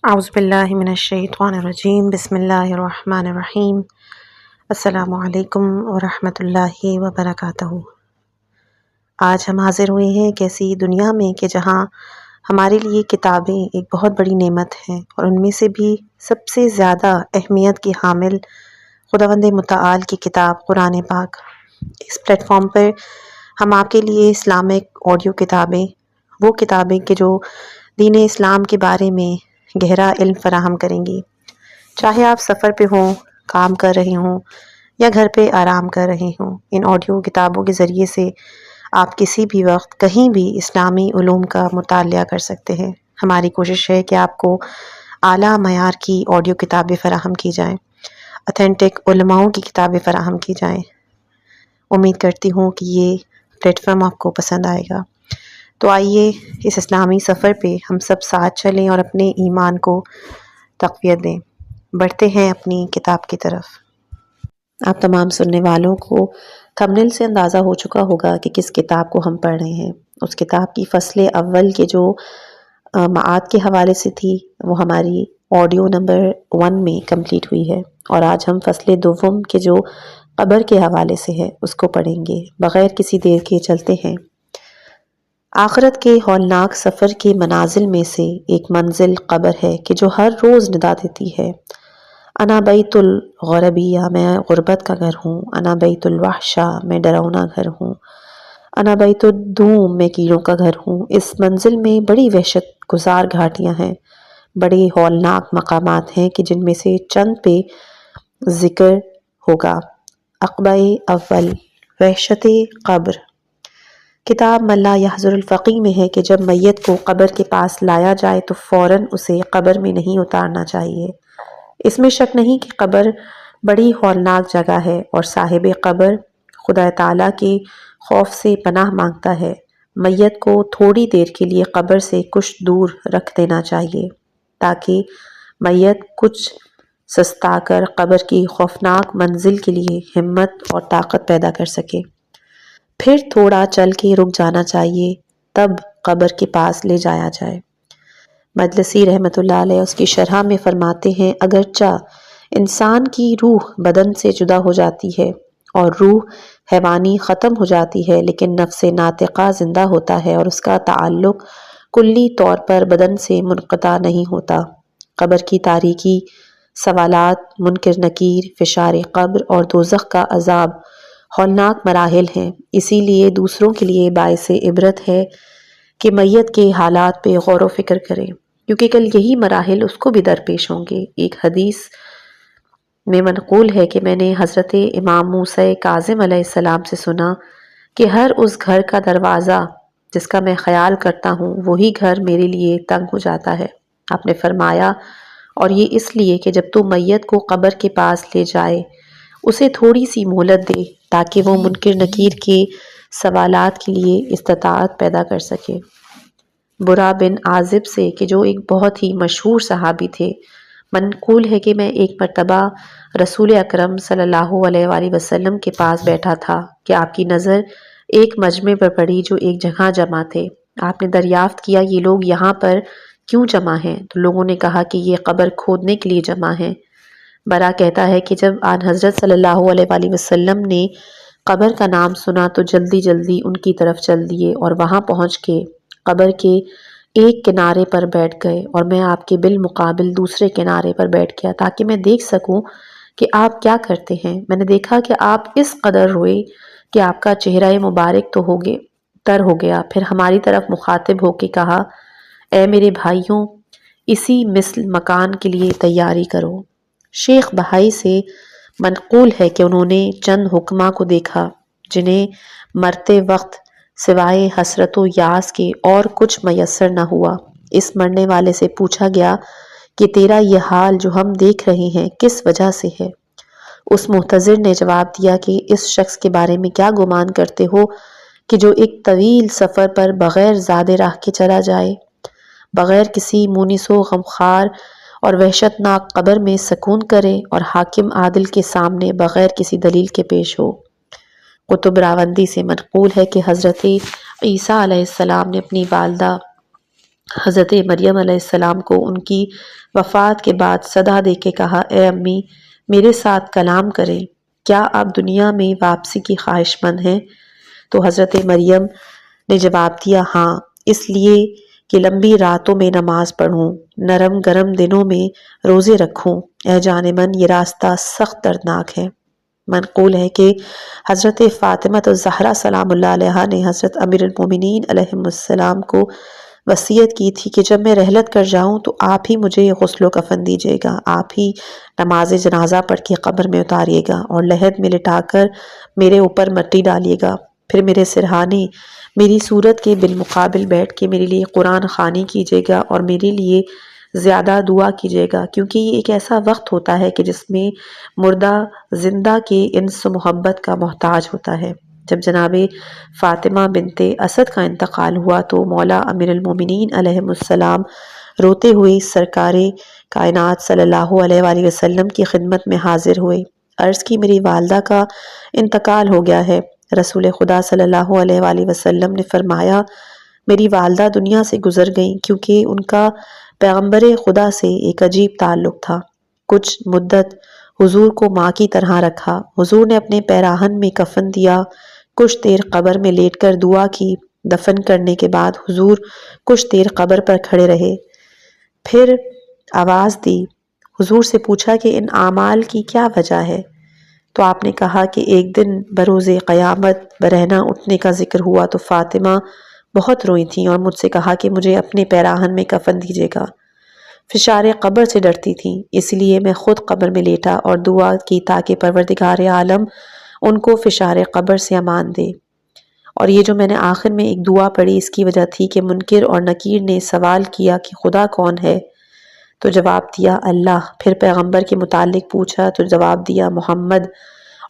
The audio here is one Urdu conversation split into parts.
اعوذ باللہ من الشیطان الرجیم بسم اللہ الرحمن الرحیم السلام علیکم ورحمۃ اللہ وبرکاتہ۔ آج ہم حاضر ہوئے ہیں ایک ایسی دنیا میں کہ جہاں ہمارے لیے کتابیں ایک بہت بڑی نعمت ہیں، اور ان میں سے بھی سب سے زیادہ اہمیت کی حامل خداوند متعال کی کتاب قرآن پاک۔ اس پلیٹ فارم پر ہم آپ کے لیے اسلامک آڈیو کتابیں، وہ کتابیں کہ جو دین اسلام کے بارے میں گہرا علم فراہم کریں گی، چاہے آپ سفر پہ ہوں، کام کر رہے ہوں یا گھر پہ آرام کر رہے ہوں۔ ان آڈیو کتابوں کے ذریعے سے آپ کسی بھی وقت کہیں بھی اسلامی علوم کا مطالعہ کر سکتے ہیں۔ ہماری کوشش ہے کہ آپ کو اعلیٰ معیار کی آڈیو کتابیں فراہم کی جائیں، اتھینٹک علماؤں کی کتابیں فراہم کی جائیں۔ امید کرتی ہوں کہ یہ پلیٹ فارم آپ کو پسند آئے گا۔ تو آئیے اس اسلامی سفر پہ ہم سب ساتھ چلیں اور اپنے ایمان کو تقویت دیں۔ بڑھتے ہیں اپنی کتاب کی طرف۔ آپ تمام سننے والوں کو تھمبنیل سے اندازہ ہو چکا ہوگا کہ کس کتاب کو ہم پڑھ رہے ہیں۔ اس کتاب کی فصل اول کے جو معاد کے حوالے سے تھی، وہ ہماری آڈیو نمبر 1 میں کمپلیٹ ہوئی ہے، اور آج ہم فصل دوم کے جو قبر کے حوالے سے ہے اس کو پڑھیں گے۔ بغیر کسی دیر کے چلتے ہیں۔ آخرت کے ہولناک سفر کے منازل میں سے ایک منزل قبر ہے کہ جو ہر روز ندا دیتی ہے، انا بیت الغربیہ، میں غربت کا گھر ہوں، انا بیت الوحشہ، میں ڈراؤنا گھر ہوں، انا بیت الدوم، میں کیڑوں کا گھر ہوں۔ اس منزل میں بڑی وحشت گزار گھاٹیاں ہیں، بڑے ہولناک مقامات ہیں کہ جن میں سے چند پہ ذکر ہوگا۔ عقبہ اول، وحشت قبر۔ کتاب من لا یحضر الفقیہ میں ہے کہ جب میت کو قبر کے پاس لایا جائے تو فوراً اسے قبر میں نہیں اتارنا چاہیے۔ اس میں شک نہیں کہ قبر بڑی ہولناک جگہ ہے، اور صاحب قبر خدا تعالیٰ کے خوف سے پناہ مانگتا ہے۔ میت کو تھوڑی دیر کے لیے قبر سے کچھ دور رکھ دینا چاہیے تاکہ میت کچھ سستا کر قبر کی خوفناک منزل کے لیے ہمت اور طاقت پیدا کر سکے۔ پھر تھوڑا چل کے رک جانا چاہیے، تب قبر کے پاس لے جایا جائے۔ مجلسی رحمۃ اللہ علیہ اس کی شرح میں فرماتے ہیں، اگرچہ انسان کی روح بدن سے جدا ہو جاتی ہے اور روح حیوانی ختم ہو جاتی ہے، لیکن نفس ناطقہ زندہ ہوتا ہے اور اس کا تعلق کلی طور پر بدن سے منقطع نہیں ہوتا۔ قبر کی تاریکی، سوالات، منکر نکیر، فشار قبر اور دوزخ کا عذاب ہولناک مراحل ہیں۔ اسی لیے دوسروں کے لیے باعث عبرت ہے کہ میت کے حالات پہ غور و فکر کرے، کیونکہ کل یہی مراحل اس کو بھی درپیش ہوں گے۔ ایک حدیث میں منقول ہے کہ میں نے حضرت امام موسیٰ کاظم علیہ السلام سے سنا کہ ہر اس گھر کا دروازہ جس کا میں خیال کرتا ہوں، وہی گھر میرے لیے تنگ ہو جاتا ہے۔ آپ نے فرمایا، اور یہ اس لیے کہ جب تو میت کو قبر کے پاس لے جائے اسے تھوڑی سی مہلت دے تاکہ وہ منکر نکیر کے سوالات کے لیے استطاعت پیدا کر سکے۔ برا بن عازب سے کہ جو ایک بہت ہی مشہور صحابی تھے، منقول ہے کہ میں ایک مرتبہ رسول اکرم صلی اللہ علیہ وآلہ وسلم کے پاس بیٹھا تھا کہ آپ کی نظر ایک مجمع پر پڑی جو ایک جگہ جمع تھے۔ آپ نے دریافت کیا، یہ لوگ یہاں پر کیوں جمع ہیں؟ تو لوگوں نے کہا کہ یہ قبر کھودنے کے لیے جمع ہیں۔ برا کہتا ہے کہ جب آن حضرت صلی اللہ علیہ وآلہ وسلم نے قبر کا نام سنا تو جلدی جلدی ان کی طرف چل دیے اور وہاں پہنچ کے قبر کے ایک کنارے پر بیٹھ گئے، اور میں آپ کے بالمقابل دوسرے کنارے پر بیٹھ گیا تاکہ میں دیکھ سکوں کہ آپ کیا کرتے ہیں۔ میں نے دیکھا کہ آپ اس قدر روئے کہ آپ کا چہرہ مبارک تو تر ہو گیا۔ پھر ہماری طرف مخاطب ہو کے کہا، اے میرے بھائیوں، اسی مثل مکان کے لیے تیاری کرو۔ شیخ بہائی سے منقول ہے کہ انہوں نے چند حکماں کو دیکھا جنہیں مرتے وقت سوائے حسرت و یاس کے اور کچھ میسر نہ ہوا۔ اس مرنے والے سے پوچھا گیا کہ تیرا یہ حال جو ہم دیکھ رہے ہیں کس وجہ سے ہے؟ اس محتضر نے جواب دیا کہ اس شخص کے بارے میں کیا گمان کرتے ہو کہ جو ایک طویل سفر پر بغیر زاد راہ کے چلا جائے، بغیر کسی مونس و غمخوار اور وحشت ناک قبر میں سکون کرے اور حاکم عادل کے سامنے بغیر کسی دلیل کے پیش ہو۔ قطب راوندی سے منقول ہے کہ حضرت عیسیٰ علیہ السلام نے اپنی والدہ حضرت مریم علیہ السلام کو ان کی وفات کے بعد صدا دے کے کہا، اے امی میرے ساتھ کلام کریں، کیا آپ دنیا میں واپسی کی خواہش مند ہیں؟ تو حضرت مریم نے جواب دیا، ہاں، اس لیے کہ لمبی راتوں میں نماز پڑھوں، نرم گرم دنوں میں روزے رکھوں۔ اے جان من، یہ راستہ سخت دردناک ہے۔ منقول ہے کہ حضرت فاطمہ الزہرا سلام اللہ علیہا نے حضرت امیر المومنین علیہ السلام کو وصیت کی تھی کہ جب میں رحلت کر جاؤں تو آپ ہی مجھے غسل و کفن دیجیے گا، آپ ہی نماز جنازہ پڑھ کے قبر میں اتاریے گا اور لحد میں لٹا کر میرے اوپر مٹی ڈالیے گا، پھر میرے سرہانے میری صورت کے بالمقابل بیٹھ کے میرے لیے قرآن خوانی کیجیے گا اور میرے لیے زیادہ دعا کیجیے گا، کیونکہ یہ ایک ایسا وقت ہوتا ہے کہ جس میں مردہ زندہ کے انس و محبت کا محتاج ہوتا ہے۔ جب جناب فاطمہ بنت اسد کا انتقال ہوا تو مولا امیر المومنین علیہ السلام روتے ہوئے سرکار کائنات صلی اللہ علیہ وآلہ وسلم کی خدمت میں حاضر ہوئے، عرض کی میری والدہ کا انتقال ہو گیا ہے۔ رسول خدا صلی اللہ علیہ وآلہ وسلم نے فرمایا، میری والدہ دنیا سے گزر گئیں کیونکہ ان کا پیغمبر خدا سے ایک عجیب تعلق تھا۔ کچھ مدت حضور کو ماں کی طرح رکھا، حضور نے اپنے پیراہن میں کفن دیا، کچھ دیر قبر میں لیٹ کر دعا کی، دفن کرنے کے بعد حضور کچھ دیر قبر پر کھڑے رہے، پھر آواز دی، حضور سے پوچھا کہ ان اعمال کی کیا وجہ ہے؟ تو آپ نے کہا کہ ایک دن بروز قیامت برہنہ اٹھنے کا ذکر ہوا تو فاطمہ بہت روئی تھیں اور مجھ سے کہا کہ مجھے اپنے پیراہن میں کفن دیجیے گا۔ فشار قبر سے ڈرتی تھیں، اس لیے میں خود قبر میں لیٹا اور دعا کی تاکہ پروردگار عالم ان کو فشار قبر سے امان دے۔ اور یہ جو میں نے آخر میں ایک دعا پڑھی، اس کی وجہ تھی کہ منکر اور نکیر نے سوال کیا کہ خدا کون ہے؟ تو جواب دیا اللہ۔ پھر پیغمبر کے متعلق پوچھا تو جواب دیا محمد۔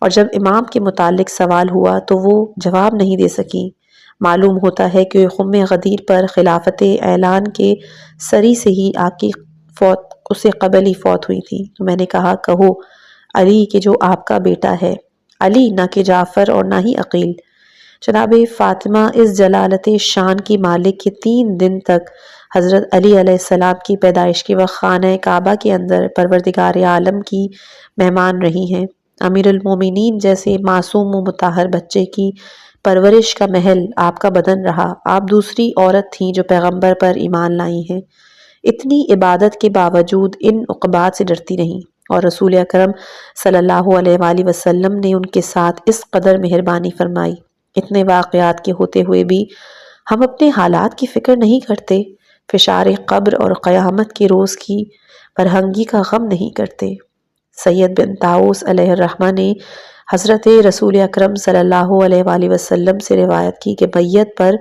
اور جب امام کے متعلق سوال ہوا تو وہ جواب نہیں دے سکی۔ معلوم ہوتا ہے کہ خم غدیر پر خلافت اعلان کے سری سے ہی آپ کی فوت اسے قبل ہی فوت ہوئی تھی۔ تو میں نے کہا کہو علی کہ جو آپ کا بیٹا ہے، علی نہ کہ جعفر اور نہ ہی عقیل۔ جناب فاطمہ اس جلالت شان کی مالک کے 3 دن تک حضرت علی علیہ السلام کی پیدائش کے وقت خانہ کعبہ کے اندر پروردگار عالم کی مہمان رہی ہیں۔ امیر المومنین جیسے معصوم و مطہر بچے کی پرورش کا محل آپ کا بدن رہا۔ آپ دوسری عورت تھیں جو پیغمبر پر ایمان لائی ہیں۔ اتنی عبادت کے باوجود ان عقبات سے ڈرتی نہیں، اور رسول اکرم صلی اللہ علیہ وآلہ وسلم نے ان کے ساتھ اس قدر مہربانی فرمائی۔ اتنے واقعات کے ہوتے ہوئے بھی ہم اپنے حالات کی فکر نہیں کرتے، فشار قبر اور قیامت کے روز کی فرہنگی کا غم نہیں کرتے۔ سید بن طاؤس علیہ الرحمہ نے حضرت رسول اکرم صلی اللہ علیہ وآلہ وسلم سے روایت کی کہ میت پر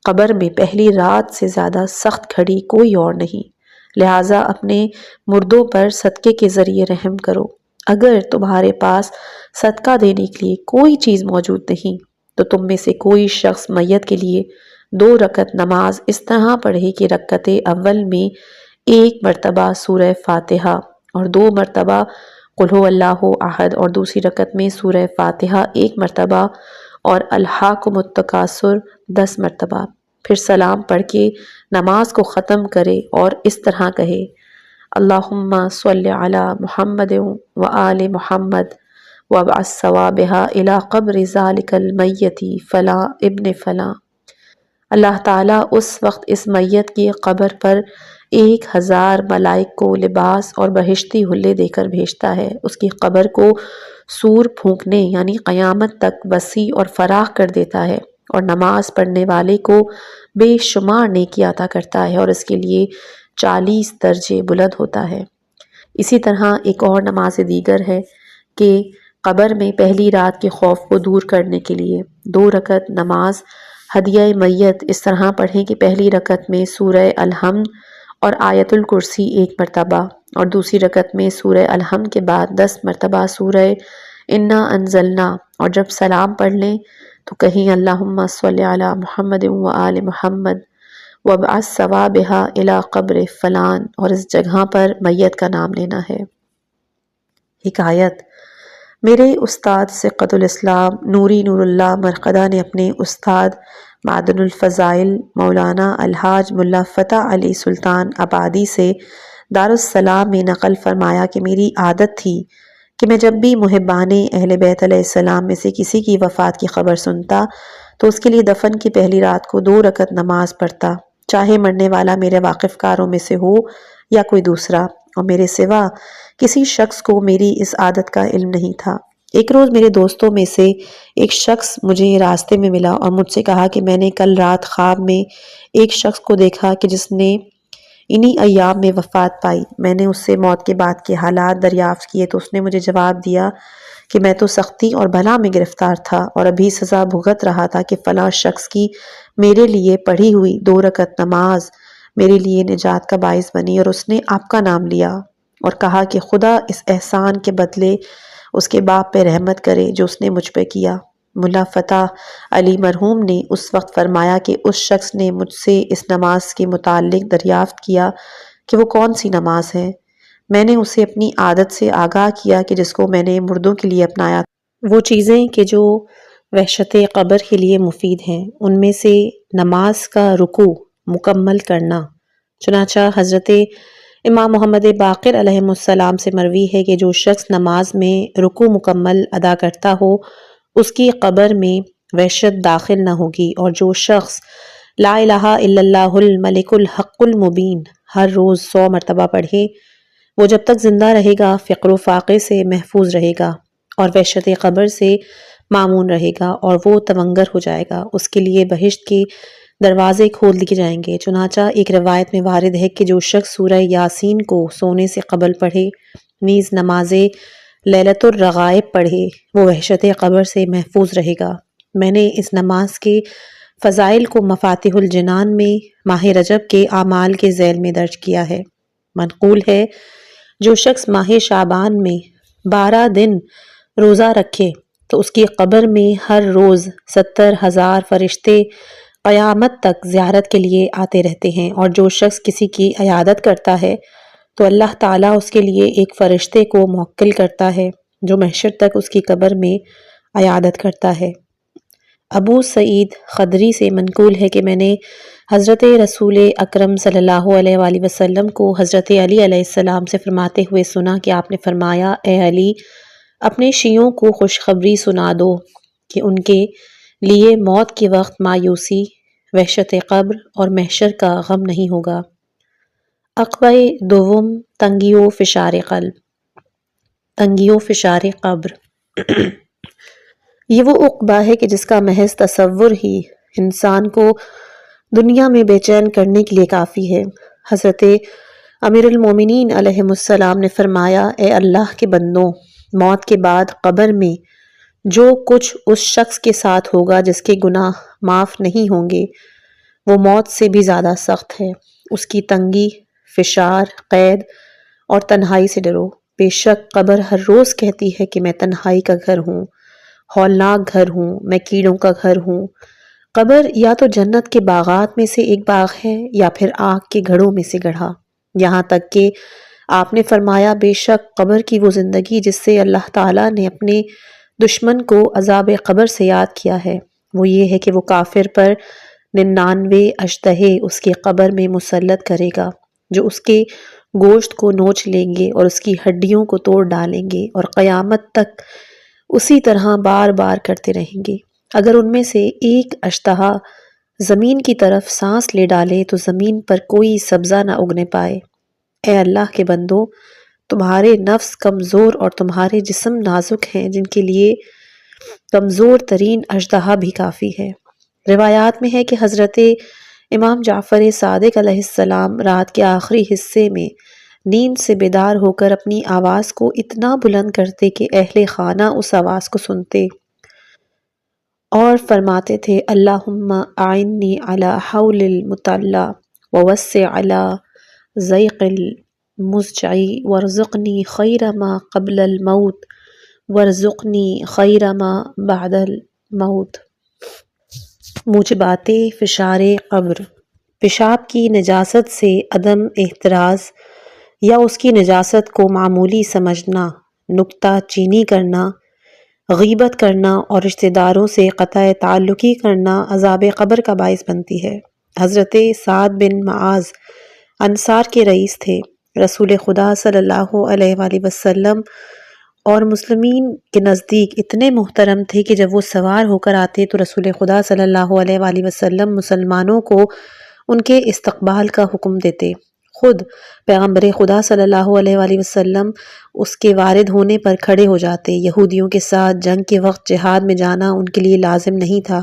قبر میں پہلی رات سے زیادہ سخت گھڑی کوئی اور نہیں، لہٰذا اپنے مردوں پر صدقے کے ذریعے رحم کرو۔ اگر تمہارے پاس صدقہ دینے کے لیے کوئی چیز موجود نہیں تو تم میں سے کوئی شخص میت کے لیے 2 رکعت نماز اس طرح پڑھے کہ رکعت اول میں 1 مرتبہ سورہ فاتحہ اور 2 مرتبہ قل هو اللہ احد، اور دوسری رکعت میں سورہ فاتحہ 1 مرتبہ اور الہاکم التکاثر 10 مرتبہ، پھر سلام پڑھ کے نماز کو ختم کرے اور اس طرح کہے اللہم صلی علی محمد وآل محمد وابعث ثوابها الی قبر ذالک المیت فلاں ابن فلاں۔ اللہ تعالیٰ اس وقت اس میت کی قبر پر 1000 ملائک کو لباس اور بہشتی حلے دے کر بھیجتا ہے، اس کی قبر کو سور پھونکنے یعنی قیامت تک وسیع اور فراخ کر دیتا ہے، اور نماز پڑھنے والے کو بے شمار نیکی عطا کرتا ہے اور اس کے لیے 40 درجے بلند ہوتا ہے۔ اسی طرح ایک اور نماز دیگر ہے کہ قبر میں پہلی رات کے خوف کو دور کرنے کے لیے 2 رکعت نماز ہدیہ میت اس طرح پڑھیں کہ پہلی رکعت میں سورہ الحمد اور آیت الکرسی 1 مرتبہ، اور دوسری رکعت میں سورہ الحمد کے بعد 10 مرتبہ سورہ انا انزلنا، اور جب سلام پڑھ لیں تو کہیں اللہم صلی علی محمد وآل محمد وابعث ثوابها الی قبر فلان، اور اس جگہ پر میت کا نام لینا ہے۔ حکایت: میرے استاد ثقت الاسلام نوری نور اللہ مرقدہ نے اپنے استاد معدن الفضائل مولانا الحاج ملا فتح علی سلطان آبادی سے دارالسلام میں نقل فرمایا کہ میری عادت تھی کہ میں جب بھی محبان اہل بیت علیہ السلام میں سے کسی کی وفات کی خبر سنتا تو اس کے لیے دفن کی پہلی رات کو 2 رکعت نماز پڑھتا، چاہے مرنے والا میرے واقف کاروں میں سے ہو یا کوئی دوسرا، اور میرے سوا کسی شخص کو میری اس عادت کا علم نہیں تھا۔ ایک روز میرے دوستوں میں سے ایک شخص مجھے راستے میں ملا اور مجھ سے کہا کہ میں نے کل رات خواب میں ایک شخص کو دیکھا کہ جس نے انہی ایام میں وفات پائی۔ میں نے اس سے موت کے بعد کے حالات دریافت کیے تو اس نے مجھے جواب دیا کہ میں تو سختی اور بلا میں گرفتار تھا اور ابھی سزا بھگت رہا تھا کہ فلاں شخص کی میرے لیے پڑھی ہوئی 2 رکعت نماز میرے لیے نجات کا باعث بنی، اور اس نے آپ کا نام لیا اور کہا کہ خدا اس احسان کے بدلے اس کے باپ پہ رحمت کرے جو اس نے مجھ پہ کیا۔ ملا فتح علی مرحوم نے اس وقت فرمایا کہ اس شخص نے مجھ سے اس نماز کے متعلق دریافت کیا کہ وہ کون سی نماز ہے۔ میں نے اسے اپنی عادت سے آگاہ کیا کہ جس کو میں نے مردوں کے لیے اپنایا، وہ چیزیں کہ جو وحشت قبر کے لیے مفید ہیں، ان میں سے نماز کا رکوع مکمل کرنا۔ چنانچہ حضرت امام محمد باقر علیہ السلام سے مروی ہے کہ جو شخص نماز میں رکوع مکمل ادا کرتا ہو اس کی قبر میں وحشت داخل نہ ہوگی، اور جو شخص لا الہ الا اللہ الملک الحق المبین ہر روز 100 مرتبہ پڑھے وہ جب تک زندہ رہے گا فقر و فاقے سے محفوظ رہے گا اور وحشت قبر سے مامون رہے گا، اور وہ تونگر ہو جائے گا، اس کے لیے بہشت کے دروازے کھول دیے جائیں گے۔ چنانچہ ایک روایت میں وارد ہے کہ جو شخص سورہ یاسین کو سونے سے قبل پڑھے نیز نماز لیلۃ الرغائب پڑھے وہ وحشت قبر سے محفوظ رہے گا۔ میں نے اس نماز کے فضائل کو مفاتیح الجنان میں ماہ رجب کے اعمال کے ذیل میں درج کیا ہے۔ منقول ہے جو شخص ماہ شعبان میں 12 دن روزہ رکھے تو اس کی قبر میں ہر روز 70,000 فرشتے قیامت تک زیارت کے لیے آتے رہتے ہیں، اور جو شخص کسی کی عیادت کرتا ہے تو اللہ تعالیٰ اس کے لیے ایک فرشتے کو موکل کرتا ہے جو محشر تک اس کی قبر میں عیادت کرتا ہے۔ ابو سعید خدری سے منقول ہے کہ میں نے حضرت رسول اکرم صلی اللہ علیہ وآلہ وسلم کو حضرت علی علیہ السلام سے فرماتے ہوئے سنا کہ آپ نے فرمایا، اے علی، اپنے شیعوں کو خوشخبری سنا دو کہ ان کے لیے موت کے وقت مایوسی، وحشت قبر اور محشر کا غم نہیں ہوگا۔ عقبہ دوم، تنگی و فشار قلب، تنگی و فشار قبر۔ یہ وہ عقبہ ہے کہ جس کا محض تصور ہی انسان کو دنیا میں بے چین کرنے کے لیے کافی ہے۔ حضرت امیر المومنین علیہ السلام نے فرمایا، اے اللہ کے بندوں، موت کے بعد قبر میں جو کچھ اس شخص کے ساتھ ہوگا جس کے گناہ معاف نہیں ہوں گے وہ موت سے بھی زیادہ سخت ہے۔ اس کی تنگی، فشار، قید اور تنہائی سے ڈرو۔ بے شک قبر ہر روز کہتی ہے کہ میں تنہائی کا گھر ہوں، ہولناک گھر ہوں، میں کیڑوں کا گھر ہوں۔ قبر یا تو جنت کے باغات میں سے ایک باغ ہے یا پھر آگ کے گھڑوں میں سے گڑھا۔ یہاں تک کہ آپ نے فرمایا، بے شک قبر کی وہ زندگی جس سے اللہ تعالیٰ نے اپنے دشمن کو عذاب قبر سے یاد کیا ہے وہ یہ ہے کہ وہ کافر پر 99 اژدہے اس کی قبر میں مسلط کرے گا جو اس کے گوشت کو نوچ لیں گے اور اس کی ہڈیوں کو توڑ ڈالیں گے اور قیامت تک اسی طرح بار بار کرتے رہیں گے۔ اگر ان میں سے ایک اشتہا زمین کی طرف سانس لے ڈالے تو زمین پر کوئی سبزہ نہ اگنے پائے۔ اے اللہ کے بندو، تمہارے نفس کمزور اور تمہارے جسم نازک ہیں جن کے لیے کمزور ترین اژدہا بھی کافی ہے۔ روایات میں ہے کہ حضرت امام جعفر صادق علیہ السلام رات کے آخری حصے میں نیند سے بیدار ہو کر اپنی آواز کو اتنا بلند کرتے کہ اہل خانہ اس آواز کو سنتے اور فرماتے تھے، اللہم اعنی علی حول المطلع ووسع علی ضیق المضجع وارزقنی خیر ما قبل الموت وارزقنی خیر ما بعد الموت۔ موجبات فشار قبر۔ پیشاب کی نجاست سے عدم احتراز یا اس کی نجاست کو معمولی سمجھنا، نکتہ چینی کرنا، غیبت کرنا اور رشتہ داروں سے قطع تعلقی کرنا عذاب قبر کا باعث بنتی ہے۔ حضرت سعد بن معاذ انصار کے رئیس تھے۔ رسول خدا صلی اللہ علیہ وآلہ وسلم اور مسلمین کے نزدیک اتنے محترم تھے کہ جب وہ سوار ہو کر آتے تو رسول خدا صلی اللہ علیہ وآلہ وسلم مسلمانوں کو ان کے استقبال کا حکم دیتے۔ خود پیغمبر خدا صلی اللہ علیہ وآلہ وسلم اس کے وارد ہونے پر کھڑے ہو جاتے۔ یہودیوں کے ساتھ جنگ کے وقت جہاد میں جانا ان کے لیے لازم نہیں تھا۔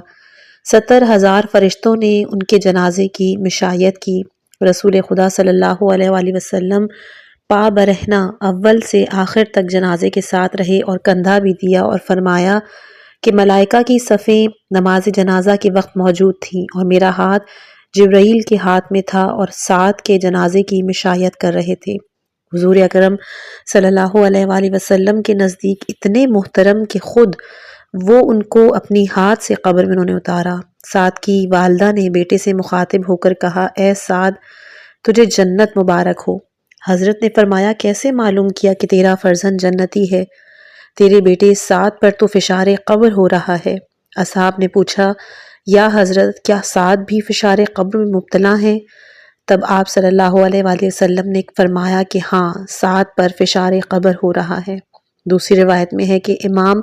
70,000 فرشتوں نے ان کے جنازے کی مشایعت کی۔ رسول خدا صلی اللہ علیہ وآلہ وسلم پا برہنہ اول سے آخر تک جنازے کے ساتھ رہے اور کندھا بھی دیا اور فرمایا کہ ملائکہ کی صفیں نماز جنازہ کے وقت موجود تھیں اور میرا ہاتھ جبرائیل کے ہاتھ میں تھا اور سعد کے جنازے کی مشایعت کر رہے تھے۔ حضور اکرم صلی اللہ علیہ وآلہ وسلم کے نزدیک اتنے محترم کہ خود وہ ان کو اپنی ہاتھ سے قبر میں انہوں نے اتارا۔ سعد کی والدہ نے بیٹے سے مخاطب ہو کر کہا، اے سعد تجھے جنت مبارک ہو۔ حضرت نے فرمایا، کیسے معلوم کیا کہ تیرا فرزند جنتی ہے؟ تیرے بیٹے سعد پر تو فشار قبر ہو رہا ہے۔ اصحاب نے پوچھا، یا حضرت کیا سعد بھی فشار قبر میں مبتلا ہیں؟ تب آپ صلی اللہ علیہ وآلہ وسلم نے فرمایا کہ ہاں، سعد پر فشار قبر ہو رہا ہے۔ دوسری روایت میں ہے کہ امام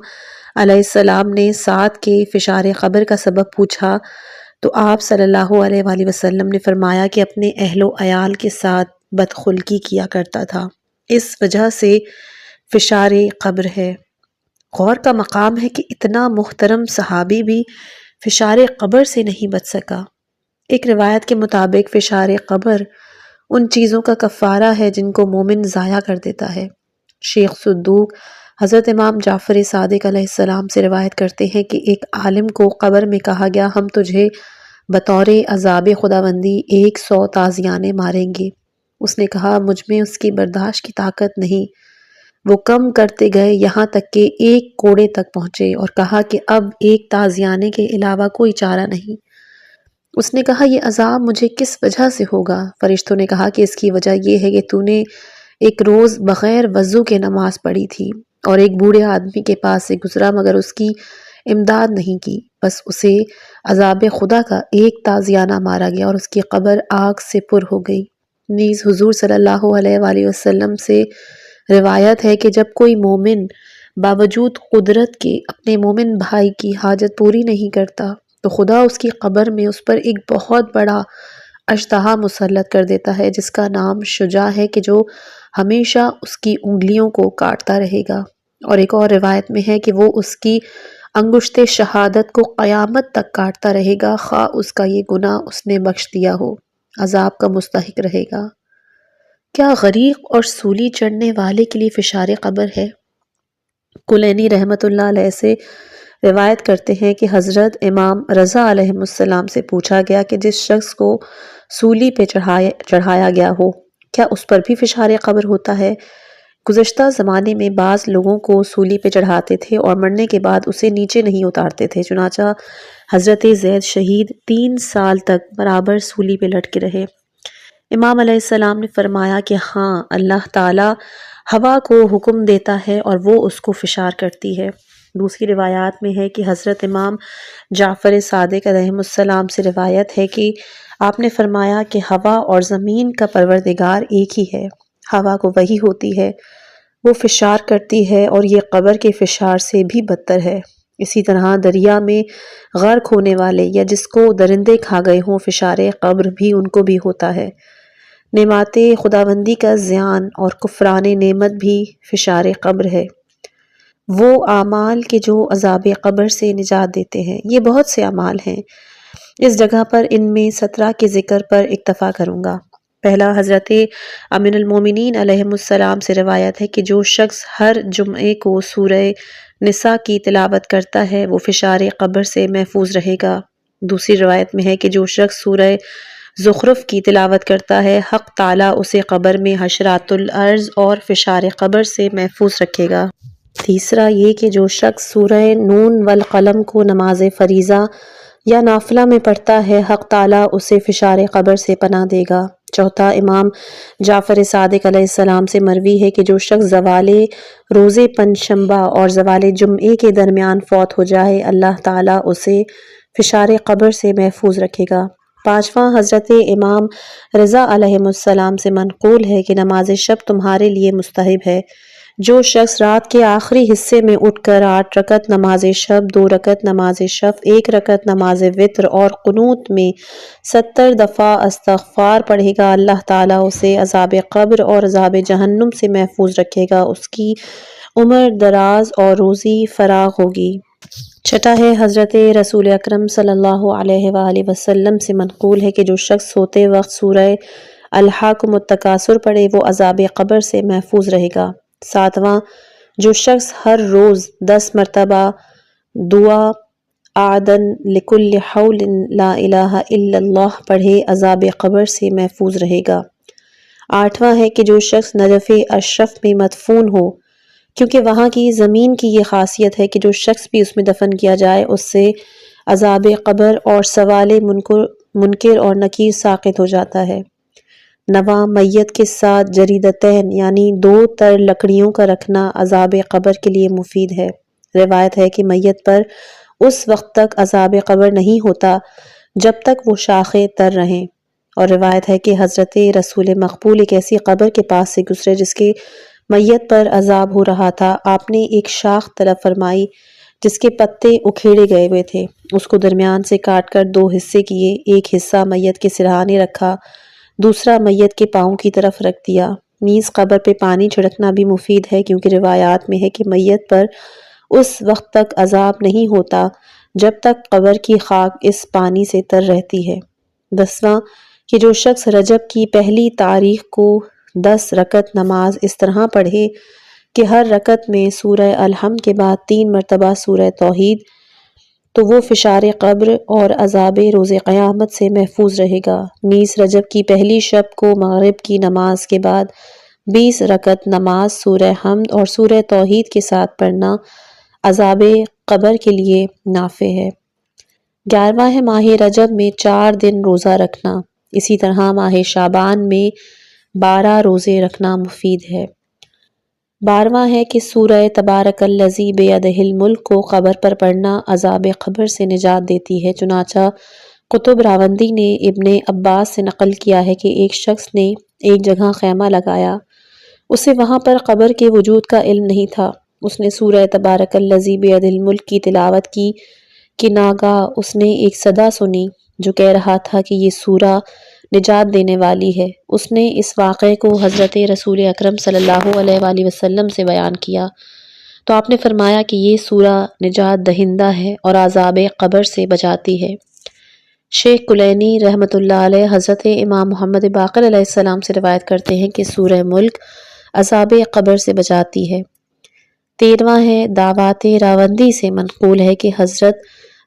علیہ السلام نے سعد کے فشار قبر کا سبب پوچھا تو آپ صلی اللہ علیہ وآلہ وسلم نے فرمایا کہ اپنے اہل و عیال کے ساتھ بدخلقی کیا کرتا تھا، اس وجہ سے فشار قبر ہے۔ غور کا مقام ہے کہ اتنا محترم صحابی بھی فشار قبر سے نہیں بچ سکا۔ ایک روایت کے مطابق فشار قبر ان چیزوں کا کفارہ ہے جن کو مومن ضائع کر دیتا ہے۔ شیخ صدوق حضرت امام جعفر صادق علیہ السلام سے روایت کرتے ہیں کہ ایک عالم کو قبر میں کہا گیا، ہم تجھے بطور عذاب خداوندی 100 تازیانے ماریں گے۔ اس نے کہا، مجھ میں اس کی برداشت کی طاقت نہیں۔ وہ کم کرتے گئے یہاں تک کہ ایک کوڑے تک پہنچے اور کہا کہ اب ایک تازیانے کے علاوہ کوئی چارہ نہیں۔ اس نے کہا، یہ عذاب مجھے کس وجہ سے ہوگا؟ فرشتوں نے کہا کہ اس کی وجہ یہ ہے کہ تو نے ایک روز بغیر وضو کے نماز پڑھی تھی اور ایک بوڑھے آدمی کے پاس سے گزرا مگر اس کی امداد نہیں کی، بس اسے عذاب خدا کا ایک تازیانہ مارا گیا اور اس کی قبر آگ سے پر ہو گئی۔ نیز حضور صلی اللہ علیہ وآلہ وسلم سے روایت ہے کہ جب کوئی مومن باوجود قدرت کے اپنے مومن بھائی کی حاجت پوری نہیں کرتا تو خدا اس کی قبر میں اس پر ایک بہت بڑا اژدہا مسلط کر دیتا ہے جس کا نام شجاع ہے کہ جو ہمیشہ اس کی انگلیوں کو کاٹتا رہے گا۔ اور ایک اور روایت میں ہے کہ وہ اس کی انگشت شہادت کو قیامت تک کاٹتا رہے گا، خواہ اس کا یہ گناہ اس نے بخش دیا ہو، عذاب کا مستحق رہے گا۔ کیا غریق اور سولی چڑھنے والے کے لیے فشار قبر ہے؟ کلینی رحمۃ اللہ علیہ سے روایت کرتے ہیں کہ حضرت امام رضا علیہ السلام سے پوچھا گیا کہ جس شخص کو سولی پہ چڑھایا گیا ہو کیا اس پر بھی فشار قبر ہوتا ہے؟ گزشتہ زمانے میں بعض لوگوں کو سولی پہ چڑھاتے تھے اور مرنے کے بعد اسے نیچے نہیں اتارتے تھے، چنانچہ حضرت زید شہید 3 سال تک برابر سولی پہ لٹکے رہے۔ امام علیہ السلام نے فرمایا کہ ہاں، اللہ تعالیٰ ہوا کو حکم دیتا ہے اور وہ اس کو فشار کرتی ہے۔ دوسری روایات میں ہے کہ حضرت امام جعفر صادق علیہ السلام سے روایت ہے کہ آپ نے فرمایا کہ ہوا اور زمین کا پروردگار ایک ہی ہے، ہوا کو وحی ہوتی ہے، وہ فشار کرتی ہے اور یہ قبر کے فشار سے بھی بدتر ہے۔ اسی طرح دریا میں غرق ہونے والے یا جس کو درندے کھا گئے ہوں فشار قبر بھی ان کو بھی ہوتا ہے۔ نعمات خداوندی کا زیان اور کفران نعمت بھی فشار قبر ہے۔ وہ اعمال کے جو عذاب قبر سے نجات دیتے ہیں، یہ بہت سے اعمال ہیں، اس جگہ پر ان میں 17 کے ذکر پر اکتفا کروں گا۔ پہلا، حضرت امین المومنین علیہ السلام سے روایت ہے کہ جو شخص ہر جمعے کو سورہ نساء کی تلاوت کرتا ہے وہ فشار قبر سے محفوظ رہے گا۔ دوسری روایت میں ہے کہ جو شخص سورہ زخرف کی تلاوت کرتا ہے حق تعالیٰ اسے قبر میں حشرات الارض اور فشار قبر سے محفوظ رکھے گا۔ تیسرا یہ کہ جو شخص سورہ نون والقلم کو نماز فریضہ یا نافلہ میں پڑھتا ہے حق تعالیٰ اسے فشار قبر سے پناہ دے گا۔ چوتھا، امام جعفر صادق علیہ السلام سے مروی ہے کہ جو شخص زوال روز پنجشنبہ اور زوال جمعے کے درمیان فوت ہو جائے اللہ تعالیٰ اسے فشار قبر سے محفوظ رکھے گا۔ پانچواں، حضرت امام رضا علیہ السلام سے منقول ہے کہ نماز شب تمہارے لیے مستحب ہے۔ جو شخص رات کے آخری حصے میں اٹھ کر 8 رکعت نماز شب، 2 رکعت نماز شفع، 1 رکعت نماز وتر اور قنوت میں 70 دفعہ استغفار پڑھے گا، اللہ تعالیٰ اسے عذاب قبر اور عذاب جہنم سے محفوظ رکھے گا، اس کی عمر دراز اور روزی فراغ ہوگی۔ چھٹا ہے، حضرت رسول اکرم صلی اللہ علیہ وآلہ وسلم سے منقول ہے کہ جو شخص سوتے وقت سورہ الہاکم التکاثر پڑھے وہ عذاب قبر سے محفوظ رہے گا۔ ساتواں، جو شخص ہر روز 10 مرتبہ دعا اعدن لکل حول لا الہ الا اللہ پڑھے عذاب قبر سے محفوظ رہے گا۔ آٹھواں ہے کہ جو شخص نجف اشرف میں مدفون ہو، کیونکہ وہاں کی زمین کی یہ خاصیت ہے کہ جو شخص بھی اس میں دفن کیا جائے اس سے عذاب قبر اور سوال منکر اور نکیر ساقط ہو جاتا ہے۔ نواں، میت کے ساتھ جریدتین یعنی 2 تر لکڑیوں کا رکھنا عذاب قبر کے لیے مفید ہے۔ روایت ہے کہ میت پر اس وقت تک عذاب قبر نہیں ہوتا جب تک وہ شاخیں تر رہیں، اور روایت ہے کہ حضرت رسول مقبول ایک ایسی قبر کے پاس سے گزرے جس کے میت پر عذاب ہو رہا تھا، آپ نے ایک شاخ طلب فرمائی جس کے پتے اکھیڑے گئے ہوئے تھے، اس کو درمیان سے کاٹ کر 2 حصے کیے، ایک حصہ میت کے سرہانے رکھا، دوسرا میت کے پاؤں کی طرف رکھ دیا۔ نیز قبر پہ پانی چھڑکنا بھی مفید ہے کیونکہ روایات میں ہے کہ میت پر اس وقت تک عذاب نہیں ہوتا جب تک قبر کی خاک اس پانی سے تر رہتی ہے۔ 10واں، کہ جو شخص رجب کی پہلی تاریخ کو 10 رکعت نماز اس طرح پڑھے کہ ہر رکعت میں سورہ الحمد کے بعد 3 مرتبہ سورہ توحید، تو وہ فشار قبر اور عذاب روز قیامت سے محفوظ رہے گا۔ نیز رجب کی پہلی شب کو مغرب کی نماز کے بعد 20 رکعت نماز سورہ حمد اور سورہ توحید کے ساتھ پڑھنا عذاب قبر کے لیے نافع ہے۔ 11واں ہے، ماہ رجب میں 4 دن روزہ رکھنا، اسی طرح ماہ شعبان میں 12 روزے رکھنا مفید ہے۔ 12واں ہے کہ سورہ تبارک الذی بیدہ الملک کو قبر پر پڑھنا عذاب قبر سے نجات دیتی ہے۔ چنانچہ قطب راوندی نے ابن عباس سے نقل کیا ہے کہ ایک شخص نے ایک جگہ خیمہ لگایا، اسے وہاں پر قبر کے وجود کا علم نہیں تھا، اس نے سورہ تبارک الذی بیدہ الملک کی تلاوت کی کہ ناگاہ اس نے ایک صدا سنی جو کہہ رہا تھا کہ یہ سورہ نجات دینے والی ہے۔ اس نے اس واقعے کو حضرت رسول اکرم صلی اللہ علیہ وآلہ وسلم سے بیان کیا تو آپ نے فرمایا کہ یہ سورہ نجات دہندہ ہے اور عذاب قبر سے بچاتی ہے۔ شیخ کلینی رحمۃ اللہ علیہ حضرت امام محمد باقر علیہ السلام سے روایت کرتے ہیں کہ سورہ ملک عذاب قبر سے بچاتی ہے۔ 13واں ہے، دعوات راوندی سے منقول ہے کہ حضرت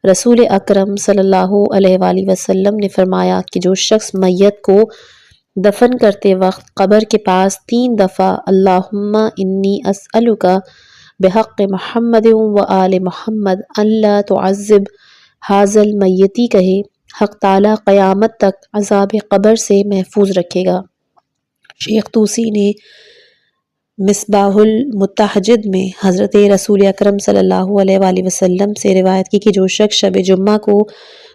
رسول اکرم صلی اللہ علیہ وآلہ وسلم نے فرمایا کہ جو شخص میت کو دفن کرتے وقت قبر کے پاس 3 دفعہ اللہم انی اسألک بحق محمد و آل محمد اللہ تعذب حاذل میتی کہے، حق تعالیٰ قیامت تک عذاب قبر سے محفوظ رکھے گا۔ شیخ طوسی نے مصباح المتحجد میں حضرت رسول اکرم صلی اللہ علیہ وآلہ وسلم سے روایت کی کہ جو شخص شب جمعہ کو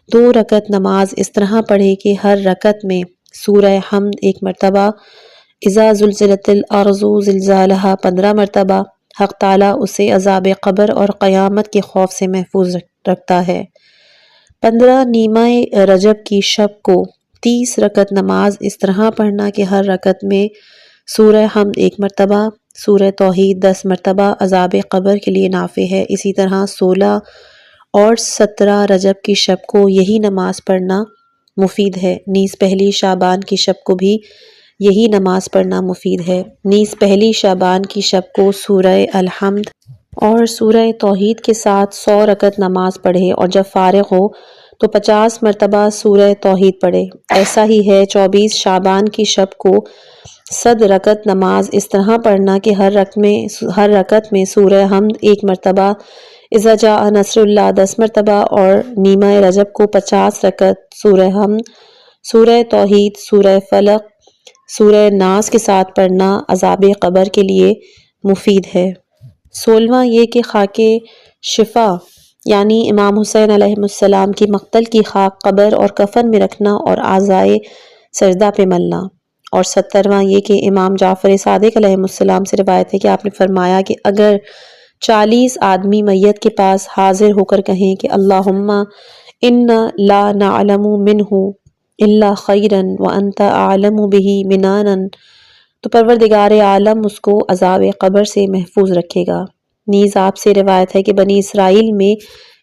2 رکعت نماز اس طرح پڑھے کہ ہر رکعت میں سورہ حمد 1 مرتبہ، اذا زلزلت الارض زلزالہا 15 مرتبہ، حق تعالیٰ اسے عذاب قبر اور قیامت کے خوف سے محفوظ رکھتا ہے۔ 15 نیمہ رجب کی شب کو 30 رکعت نماز اس طرح پڑھنا کہ ہر رکعت میں سورہ حمد 1 مرتبہ، سورہ توحید 10 مرتبہ عذاب قبر کے لیے نافع ہے۔ اسی طرح 16 اور 17 رجب کی شب کو یہی نماز پڑھنا مفید ہے۔ نیز پہلی شعبان کی شب کو بھی یہی نماز پڑھنا مفید ہے۔ نیز پہلی شعبان کی شب کو سورہ الحمد اور سورہ توحید کے ساتھ 100 رکعت نماز پڑھے اور جب فارغ ہو تو 50 مرتبہ سورہ توحید پڑھے۔ ایسا ہی ہے 24 شعبان کی شب کو 100 رکعت نماز اس طرح پڑھنا کہ ہر رکعت میں سورہ حمد 1 مرتبہ، اذا جاء نصر اللہ 10 مرتبہ اور نیمہ رجب کو 50 رکعت سورہ حمد، سورہ توحید، سورہ فلق سورہ ناس کے ساتھ پڑھنا عذاب قبر کے لیے مفید ہے۔ 16واں یہ کہ خاک شفا یعنی امام حسین علیہ السلام کی مقتل کی خاک قبر اور کفن میں رکھنا اور اعضائے سجدہ پہ ملنا۔ اور 17واں یہ کہ امام جعفر صادق علیہ السلام سے روایت ہے کہ آپ نے فرمایا کہ اگر 40 آدمی میت کے پاس حاضر ہو کر کہیں کہ اللہم انا لا نعلم منہ الا خیرا وانت اعلم به منانا، تو پروردگار عالم اس کو عذاب قبر سے محفوظ رکھے گا۔ نیز آپ سے روایت ہے کہ بنی اسرائیل میں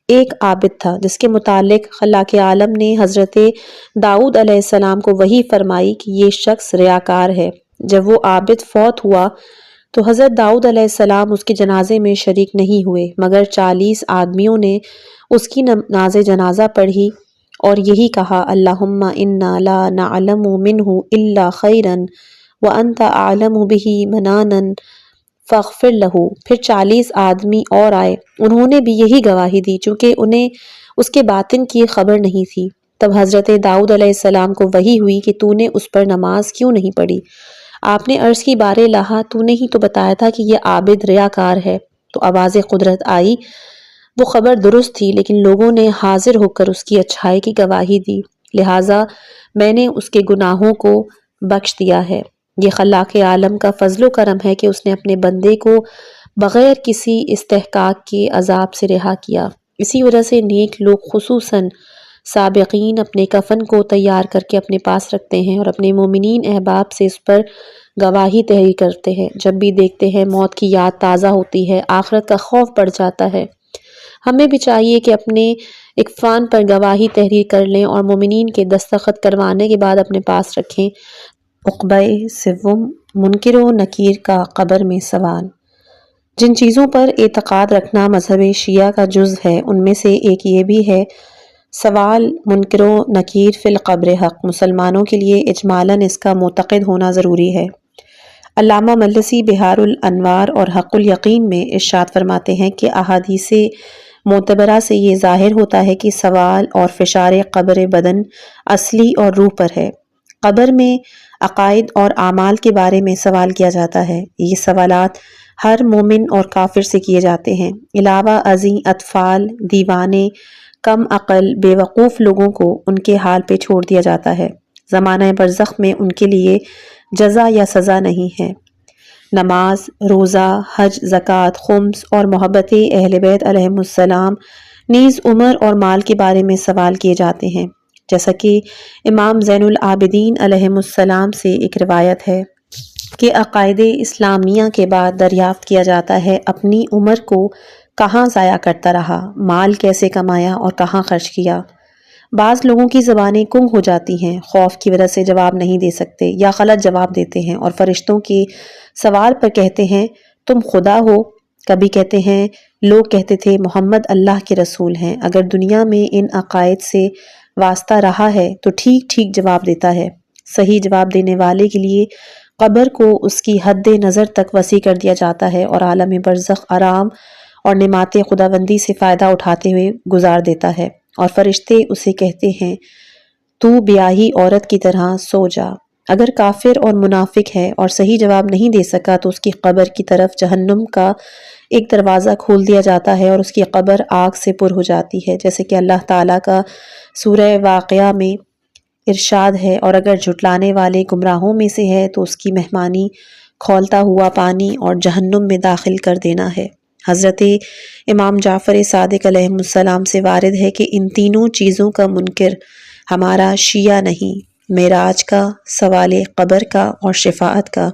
ایک عابد تھا جس کے متعلق خلاق عالم نے حضرت داؤد علیہ السلام کو وحی فرمائی کہ یہ شخص ریاکار ہے۔ جب وہ عابد فوت ہوا تو حضرت داؤد علیہ السلام اس کے جنازے میں شریک نہیں ہوئے، مگر 40 آدمیوں نے اس کی نماز جنازہ پڑھی اور یہی کہا اللہم انا لا نعلم منہ الا خیرا وانت اعلم به منانا فاغفر لہ۔ پھر 40 آدمی اور آئے، انہوں نے بھی یہی گواہی دی چونکہ انہیں اس کے باطن کی خبر نہیں تھی۔ تب حضرت داؤد علیہ السلام کو وحی ہوئی کہ تو نے اس پر نماز کیوں نہیں پڑھی؟ آپ نے عرض کی بارے الہ تو نے ہی تو بتایا تھا کہ یہ عابد ریاکار ہے۔ تو آواز قدرت آئی، وہ خبر درست تھی لیکن لوگوں نے حاضر ہو کر اس کی اچھائی کی گواہی دی، لہٰذا میں نے اس کے گناہوں کو بخش دیا ہے۔ یہ خلاق عالم کا فضل و کرم ہے کہ اس نے اپنے بندے کو بغیر کسی استحقاق کے عذاب سے رہا کیا۔ اسی وجہ سے نیک لوگ خصوصاً سابقین اپنے کفن کو تیار کر کے اپنے پاس رکھتے ہیں اور اپنے مومنین احباب سے اس پر گواہی تحریر کرتے ہیں۔ جب بھی دیکھتے ہیں موت کی یاد تازہ ہوتی ہے، آخرت کا خوف بڑھ جاتا ہے۔ ہمیں بھی چاہیے کہ اپنے اکفان پر گواہی تحریر کر لیں اور مومنین کے دستخط کروانے کے بعد اپنے پاس رکھیں۔ عقبہ سوم، منکر و نکیر کا قبر میں سوال۔ جن چیزوں پر اعتقاد رکھنا مذہب شیعہ کا جز ہے ان میں سے ایک یہ بھی ہے سوال منکر و نکیر فی القبر حق، مسلمانوں کے لیے اجمالاً اس کا معتقد ہونا ضروری ہے۔ علامہ مجلسی بحار الانوار اور حق الیقین میں ارشاد فرماتے ہیں کہ احادیث معتبرہ سے یہ ظاہر ہوتا ہے کہ سوال اور فشار قبر بدن اصلی اور روح پر ہے۔ قبر میں عقائد اور اعمال کے بارے میں سوال کیا جاتا ہے۔ یہ سوالات ہر مومن اور کافر سے کیے جاتے ہیں۔ علاوہ ازیں اطفال، دیوانے، کم عقل، بے وقوف لوگوں کو ان کے حال پہ چھوڑ دیا جاتا ہے۔ زمانہ برزخ میں ان کے لیے جزا یا سزا نہیں ہے۔ نماز، روزہ، حج، زکوٰۃ، خمس اور محبت اہل بیت علیہم السلام نیز عمر اور مال کے بارے میں سوال کیے جاتے ہیں، جیسا کہ امام زین العابدین علیہ السلام سے ایک روایت ہے کہ عقائد اسلامیہ کے بعد دریافت کیا جاتا ہے اپنی عمر کو کہاں ضائع کرتا رہا، مال کیسے کمایا اور کہاں خرچ کیا۔ بعض لوگوں کی زبانیں گنگ ہو جاتی ہیں، خوف کی وجہ سے جواب نہیں دے سکتے یا غلط جواب دیتے ہیں اور فرشتوں کے سوال پر کہتے ہیں تم خدا ہو، کبھی کہتے ہیں لوگ کہتے تھے محمد اللہ کے رسول ہیں۔ اگر دنیا میں ان عقائد سے واسطہ رہا ہے تو ٹھیک ٹھیک جواب دیتا ہے۔ صحیح جواب دینے والے کے لیے قبر کو اس کی حد نظر تک وسیع کر دیا جاتا ہے اور عالم برزخ آرام اور نعمات خداوندی سے فائدہ اٹھاتے ہوئے گزار دیتا ہے، اور فرشتے اسے کہتے ہیں تو بیاہی عورت کی طرح سو جا۔ اگر کافر اور منافق ہے اور صحیح جواب نہیں دے سکا تو اس کی قبر کی طرف جہنم کا ایک دروازہ کھول دیا جاتا ہے اور اس کی قبر آگ سے پر ہو جاتی ہے، جیسے کہ اللہ تعالیٰ کا سورہ واقعہ میں ارشاد ہے، اور اگر جھٹلانے والے گمراہوں میں سے ہے تو اس کی مہمانی کھولتا ہوا پانی اور جہنم میں داخل کر دینا ہے۔ حضرت امام جعفر صادق علیہ السلام سے وارد ہے کہ ان تینوں چیزوں کا منکر ہمارا شیعہ نہیں، معراج کا، سوال قبر کا اور شفاعت کا۔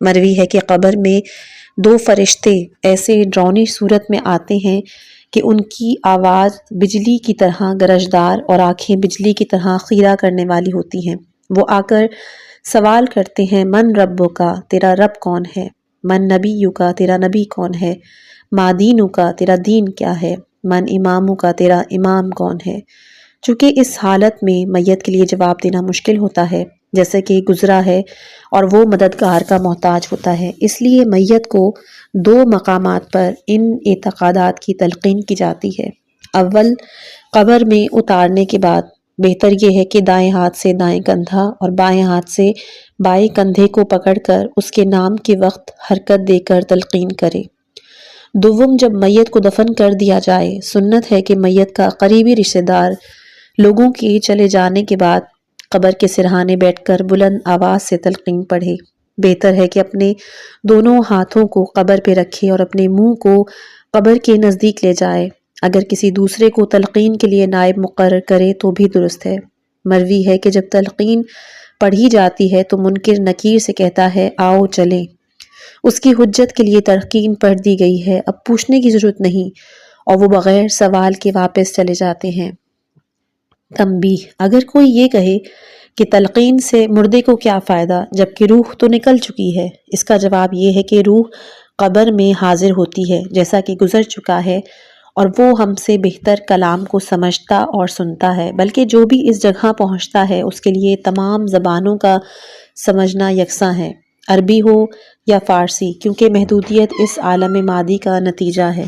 مروی ہے کہ قبر میں 2 فرشتے ایسے ڈراؤنی صورت میں آتے ہیں کہ ان کی آواز بجلی کی طرح گرجدار اور آنکھیں بجلی کی طرح خیرہ کرنے والی ہوتی ہیں۔ وہ آ کر سوال کرتے ہیں من ربک کا، تیرا رب کون ہے؟ من نبیک کا، تیرا نبی کون ہے؟ ما دینک کا، تیرا دین کیا ہے؟ من امامک کا، تیرا امام کون ہے؟ چونکہ اس حالت میں میت کے لیے جواب دینا مشکل ہوتا ہے، جیسے کہ گزرا ہے اور وہ مددگار کا محتاج ہوتا ہے، اس لیے میت کو 2 مقامات پر ان اعتقادات کی تلقین کی جاتی ہے۔ اول، قبر میں اتارنے کے بعد بہتر یہ ہے کہ دائیں ہاتھ سے دائیں کندھا اور بائیں ہاتھ سے بائیں کندھے کو پکڑ کر اس کے نام کے وقت حرکت دے کر تلقین کرے۔ دوم، جب میت کو دفن کر دیا جائے، سنت ہے کہ میت کا قریبی رشتہ دار لوگوں کے چلے جانے کے بعد قبر کے سرہانے بیٹھ کر بلند آواز سے تلقین پڑھے۔ بہتر ہے کہ اپنے دونوں ہاتھوں کو قبر پہ رکھے اور اپنے منہ کو قبر کے نزدیک لے جائے۔ اگر کسی دوسرے کو تلقین کے لیے نائب مقرر کرے تو بھی درست ہے۔ مروی ہے کہ جب تلقین پڑھی جاتی ہے تو منکر نکیر سے کہتا ہے آؤ چلیں۔ اس کی حجت کے لیے تلقین پڑھ دی گئی ہے، اب پوچھنے کی ضرورت نہیں، اور وہ بغیر سوال کے واپس چلے جاتے ہیں۔ تنبیہ: اگر کوئی یہ کہے کہ تلقین سے مردے کو کیا فائدہ جبکہ روح تو نکل چکی ہے، اس کا جواب یہ ہے کہ روح قبر میں حاضر ہوتی ہے جیسا کہ گزر چکا ہے، اور وہ ہم سے بہتر کلام کو سمجھتا اور سنتا ہے، بلکہ جو بھی اس جگہ پہنچتا ہے اس کے لیے تمام زبانوں کا سمجھنا یکساں ہے، عربی ہو یا فارسی، کیونکہ محدودیت اس عالم مادی کا نتیجہ ہے۔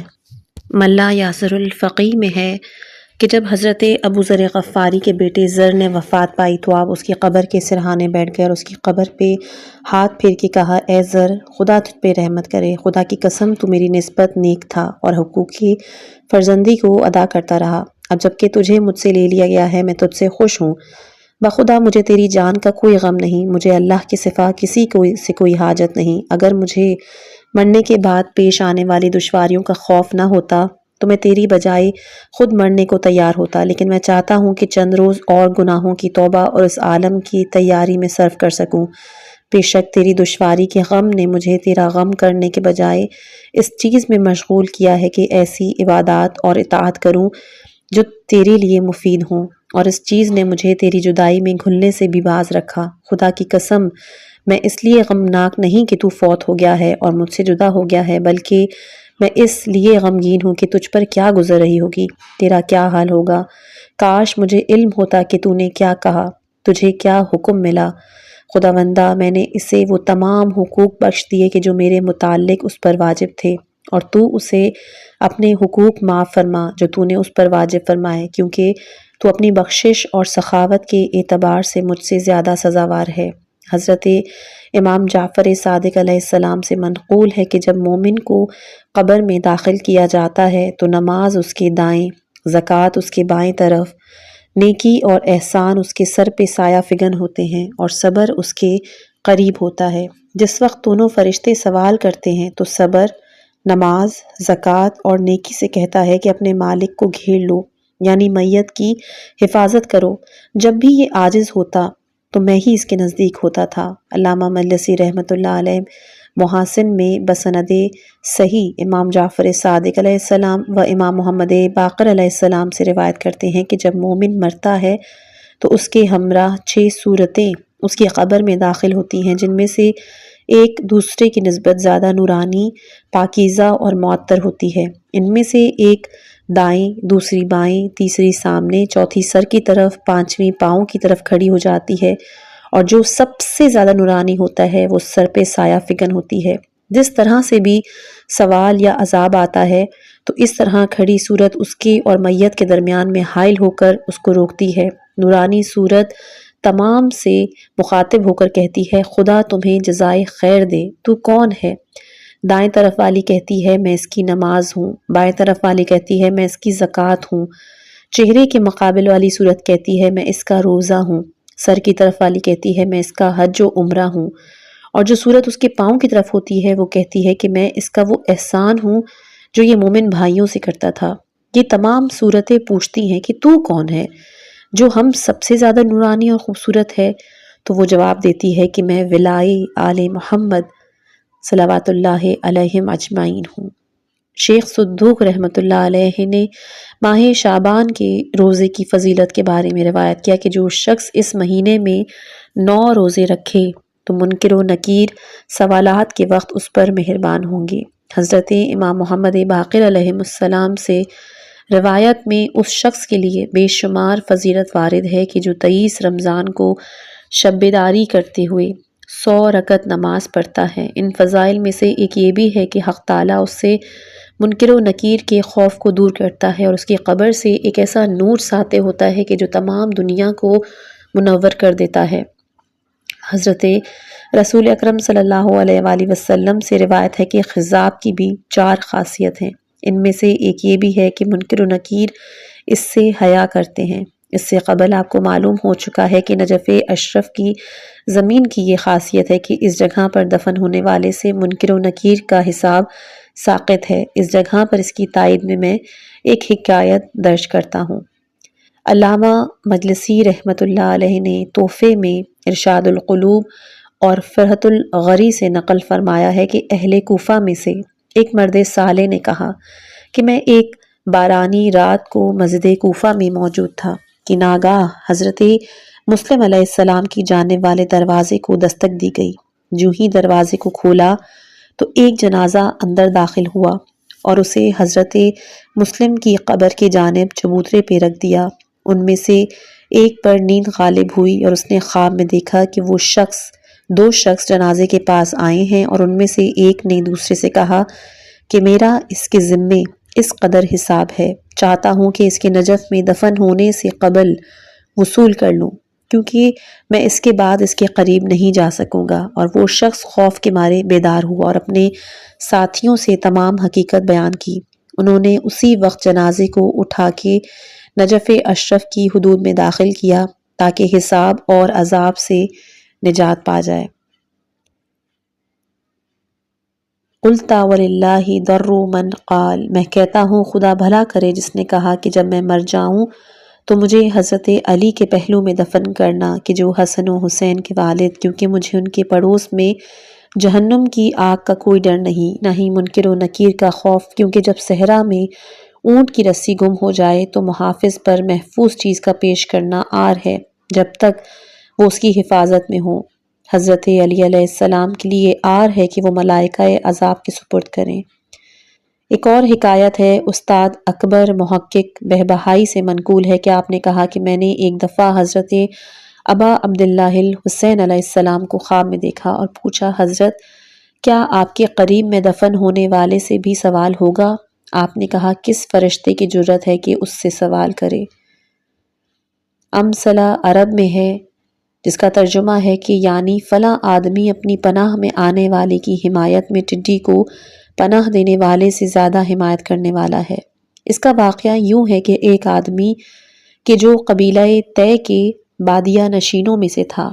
ملا یاسر الفقی میں ہے کہ جب حضرت ابو ذر غفاری کے بیٹے زر نے وفات پائی تو آپ اس کی قبر کے سرہانے بیٹھ گئے اور اس کی قبر پہ ہاتھ پھیر کے کہا، اے زر، خدا تجھ پہ رحمت کرے، خدا کی قسم تو میری نسبت نیک تھا اور حقوق کی فرزندی کو ادا کرتا رہا، اب جب کہ تجھے مجھ سے لے لیا گیا ہے میں تجھ سے خوش ہوں، بخدا مجھے تیری جان کا کوئی غم نہیں، مجھے اللہ کے سوا کسی سے کوئی حاجت نہیں، اگر مجھے مرنے کے بعد پیش آنے والی دشواریوں کا خوف نہ ہوتا تو میں تیری بجائے خود مرنے کو تیار ہوتا، لیکن میں چاہتا ہوں کہ چند روز اور گناہوں کی توبہ اور اس عالم کی تیاری میں صرف کر سکوں۔ بے شک تیری دشواری کے غم نے مجھے تیرا غم کرنے کے بجائے اس چیز میں مشغول کیا ہے کہ ایسی عبادات اور اطاعت کروں جو تیرے لیے مفید ہوں، اور اس چیز نے مجھے تیری جدائی میں گھلنے سے بھی باز رکھا۔ خدا کی قسم میں اس لیے غمناک نہیں کہ تو فوت ہو گیا ہے اور مجھ سے جدا ہو گیا ہے، بلکہ میں اس لیے غمگین ہوں کہ تجھ پر کیا گزر رہی ہوگی، تیرا کیا حال ہوگا۔ کاش مجھے علم ہوتا کہ تو نے کیا کہا، تجھے کیا حکم ملا۔ خداوندا، میں نے اسے وہ تمام حقوق بخش دیے کہ جو میرے متعلق اس پر واجب تھے، اور تو اسے اپنے حقوق معاف فرما جو تو نے اس پر واجب فرمائے، کیونکہ تو اپنی بخشش اور سخاوت کے اعتبار سے مجھ سے زیادہ سزاوار ہے۔ حضرت امام جعفر صادق علیہ السلام سے منقول ہے کہ جب مومن کو قبر میں داخل کیا جاتا ہے تو نماز اس کے دائیں، زکوٰۃ اس کے بائیں طرف، نیکی اور احسان اس کے سر پہ سایہ فگن ہوتے ہیں، اور صبر اس کے قریب ہوتا ہے۔ جس وقت دونوں فرشتے سوال کرتے ہیں تو صبر، نماز، زکوٰۃ اور نیکی سے کہتا ہے کہ اپنے مالک کو گھیر لو، یعنی میت کی حفاظت کرو۔ جب بھی یہ عاجز ہوتا تو میں ہی اس کے نزدیک ہوتا تھا۔ علامہ مجلسی رحمۃ اللہ علیہ محاسن میں بسند صحیح امام جعفر صادق علیہ السلام و امام محمد باقر علیہ السلام سے روایت کرتے ہیں کہ جب مومن مرتا ہے تو اس کے ہمراہ 6 صورتیں اس کی قبر میں داخل ہوتی ہیں، جن میں سے ایک دوسرے کی نسبت زیادہ نورانی، پاکیزہ اور معطر ہوتی ہے۔ ان میں سے ایک دائیں، دوسری بائیں، تیسری سامنے، چوتھی سر کی طرف، پانچویں پاؤں کی طرف کھڑی ہو جاتی ہے، اور جو سب سے زیادہ نورانی ہوتا ہے وہ سر پہ سایہ فگن ہوتی ہے۔ جس طرح سے بھی سوال یا عذاب آتا ہے تو اس طرح کھڑی صورت اس کے اور میت کے درمیان میں حائل ہو کر اس کو روکتی ہے۔ نورانی صورت تمام سے مخاطب ہو کر کہتی ہے، خدا تمہیں جزائے خیر دے، تو کون ہے؟ دائیں طرف والی کہتی ہے، میں اس کی نماز ہوں۔ بائیں طرف والی کہتی ہے، میں اس کی زکوٰۃ ہوں۔ چہرے کے مقابل والی صورت کہتی ہے، میں اس کا روزہ ہوں۔ سر کی طرف والی کہتی ہے، میں اس کا حج و عمرہ ہوں، اور جو صورت اس کے پاؤں کی طرف ہوتی ہے وہ کہتی ہے کہ میں اس کا وہ احسان ہوں جو یہ مومن بھائیوں سے کرتا تھا۔ یہ تمام صورتیں پوچھتی ہیں کہ تو کون ہے جو ہم سب سے زیادہ نورانی اور خوبصورت ہے؟ تو وہ جواب دیتی ہے کہ میں ولائی آل محمد صلوات اللہ علیہم اجمعین ہوں۔ شیخ صدوق رحمۃ اللہ علیہ نے ماہ شعبان کے روزے کی فضیلت کے بارے میں روایت کیا کہ جو شخص اس مہینے میں 9 روزے رکھے تو منکر و نکیر سوالات کے وقت اس پر مہربان ہوں گے۔ حضرت امام محمد باقر علیہ السلام سے روایت میں اس شخص کے لیے بے شمار فضیلت وارد ہے کہ جو 23 رمضان کو شب بیداری کرتے ہوئے 100 رکعت نماز پڑھتا ہے۔ ان فضائل میں سے ایک یہ بھی ہے کہ حق تعالیٰ اس سے منکر و نکیر کے خوف کو دور کرتا ہے اور اس کی قبر سے ایک ایسا نور ساطع ہوتا ہے کہ جو تمام دنیا کو منور کر دیتا ہے۔ حضرت رسول اکرم صلی اللہ علیہ وآلہ وسلم سے روایت ہے کہ خضاب کی بھی 4 خاصیت ہیں۔ ان میں سے ایک یہ بھی ہے کہ منکر و نکیر اس سے حیا کرتے ہیں۔ اس سے قبل آپ کو معلوم ہو چکا ہے کہ نجف اشرف کی زمین کی یہ خاصیت ہے کہ اس جگہ پر دفن ہونے والے سے منکر و نکیر کا حساب ساقط ہے۔ اس جگہ پر اس کی تائید میں ایک حکایت درج کرتا ہوں۔ علامہ مجلسی رحمۃ اللہ علیہ نے تحفے میں ارشاد القلوب اور فرحت الغری سے نقل فرمایا ہے کہ اہل کوفہ میں سے ایک مرد صالح نے کہا کہ میں ایک بارانی رات کو مسجد کوفہ میں موجود تھا کہ ناگاہ حضرت مسلم علیہ السلام کی جانب والے دروازے کو دستک دی گئی۔ جو ہی دروازے کو کھولا تو ایک جنازہ اندر داخل ہوا اور اسے حضرت مسلم کی قبر کے جانب چبوترے پہ رکھ دیا۔ ان میں سے ایک پر نیند غالب ہوئی اور اس نے خواب میں دیکھا کہ وہ 2 شخص جنازے کے پاس آئے ہیں اور ان میں سے ایک نے دوسرے سے کہا کہ میرا اس کے ذمے اس قدر حساب ہے، چاہتا ہوں کہ اس کے نجف میں دفن ہونے سے قبل وصول کر لوں، کیونکہ میں اس کے بعد اس کے قریب نہیں جا سکوں گا۔ اور وہ شخص خوف کے مارے بیدار ہوا اور اپنے ساتھیوں سے تمام حقیقت بیان کی۔ انہوں نے اسی وقت جنازے کو اٹھا کے نجف اشرف کی حدود میں داخل کیا تاکہ حساب اور عذاب سے نجات پا جائے۔ قلت وللہ در من قال، میں کہتا ہوں خدا بھلا کرے جس نے کہا کہ جب میں مر جاؤں تو مجھے حضرت علی کے پہلو میں دفن کرنا کہ جو حسن و حسین کے والد، کیونکہ مجھے ان کے پڑوس میں جہنم کی آگ کا کوئی ڈر نہیں، نہ ہی منکر و نکیر کا خوف، کیونکہ جب صحرا میں اونٹ کی رسی گم ہو جائے تو محافظ پر محفوظ چیز کا پیش کرنا عار ہے جب تک وہ اس کی حفاظت میں ہو۔ حضرت علی علیہ السلام کے لیے عار ہے کہ وہ ملائکہ عذاب کے سپرد کریں۔ ایک اور حکایت ہے، استاد اکبر محقق بہبہائی سے منقول ہے کہ آپ نے کہا کہ میں نے ایک دفعہ حضرت ابا عبداللہ الحسین علیہ السلام کو خواب میں دیکھا اور پوچھا، حضرت کیا آپ کے قریب میں دفن ہونے والے سے بھی سوال ہوگا؟ آپ نے کہا، کس فرشتے کی جرت ہے کہ اس سے سوال کرے؟ امثلہ عرب میں ہے جس کا ترجمہ ہے کہ یعنی فلاں آدمی اپنی پناہ میں آنے والے کی حمایت میں ٹڈی کو پناہ دینے والے سے زیادہ حمایت کرنے والا ہے۔ اس کا واقعہ یوں ہے کہ ایک آدمی کہ جو قبیلہ طے کے بادیہ نشینوں میں سے تھا،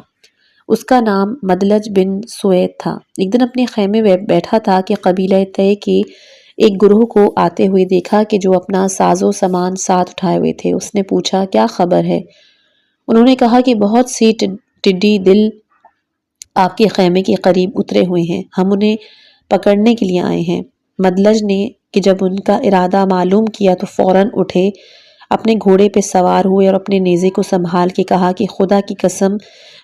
اس کا نام مدلج بن سوید تھا، ایک دن اپنے خیمے میں بیٹھا تھا کہ قبیلہ طے کے ایک گروہ کو آتے ہوئے دیکھا کہ جو اپنا ساز و سامان ساتھ اٹھائے ہوئے تھے۔ اس نے پوچھا، کیا خبر ہے؟ انہوں نے کہا کہ بہت سی ٹڈی دل آپ کے خیمے کے قریب اترے ہوئے ہیں، ہم انہیں پکڑنے کے لیے آئے ہیں۔ مدلج نے کہ جب ان کا ارادہ معلوم کیا تو فوراً اٹھے، اپنے گھوڑے پہ سوار ہوئے اور اپنے نیزے کو سنبھال کے کہا کہ خدا کی قسم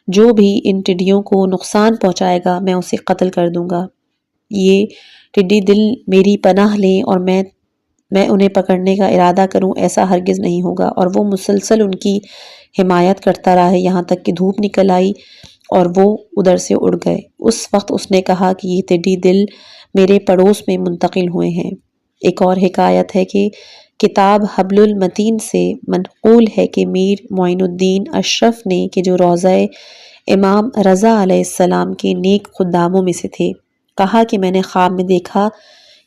جو بھی ان ٹڈیوں کو نقصان پہنچائے گا میں اسے قتل کر دوں گا۔ یہ ٹڈی دل میری پناہ لیں اور میں انہیں پکڑنے کا ارادہ کروں، ایسا ہرگز نہیں ہوگا۔ اور وہ مسلسل ان کی حمایت کرتا رہا یہاں تک کہ دھوپ نکل آئی اور وہ ادھر سے اڑ گئے۔ اس وقت اس نے کہا کہ یہ ٹڈی دل میرے پڑوس میں منتقل ہوئے ہیں۔ ایک اور حکایت ہے کہ کتاب حبل المتین سے منقول ہے کہ میر معین الدین اشرف نے کہ جو روضہ امام رضا علیہ السلام کے نیک خداموں میں سے تھے، کہا کہ میں نے خواب میں دیکھا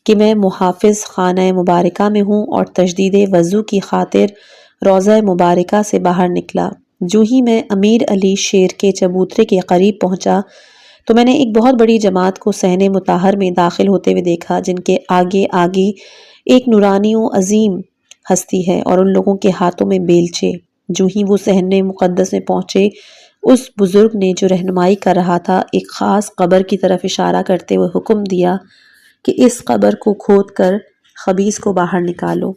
کہ میں محافظ خانہ مبارکہ میں ہوں اور تجدید وضو کی خاطر روضہ مبارکہ سے باہر نکلا۔ جو ہی میں امیر علی شیر کے چبوترے کے قریب پہنچا تو میں نے ایک بہت بڑی جماعت کو صحن مطہر میں داخل ہوتے ہوئے دیکھا، جن کے آگے آگے ایک نورانی و عظیم ہستی ہے اور ان لوگوں کے ہاتھوں میں بیلچے۔ جو ہی وہ صحن مقدس میں پہنچے، اس بزرگ نے جو رہنمائی کر رہا تھا ایک خاص قبر کی طرف اشارہ کرتے ہوئے حکم دیا کہ اس قبر کو کھود کر خبیث کو باہر نکالو۔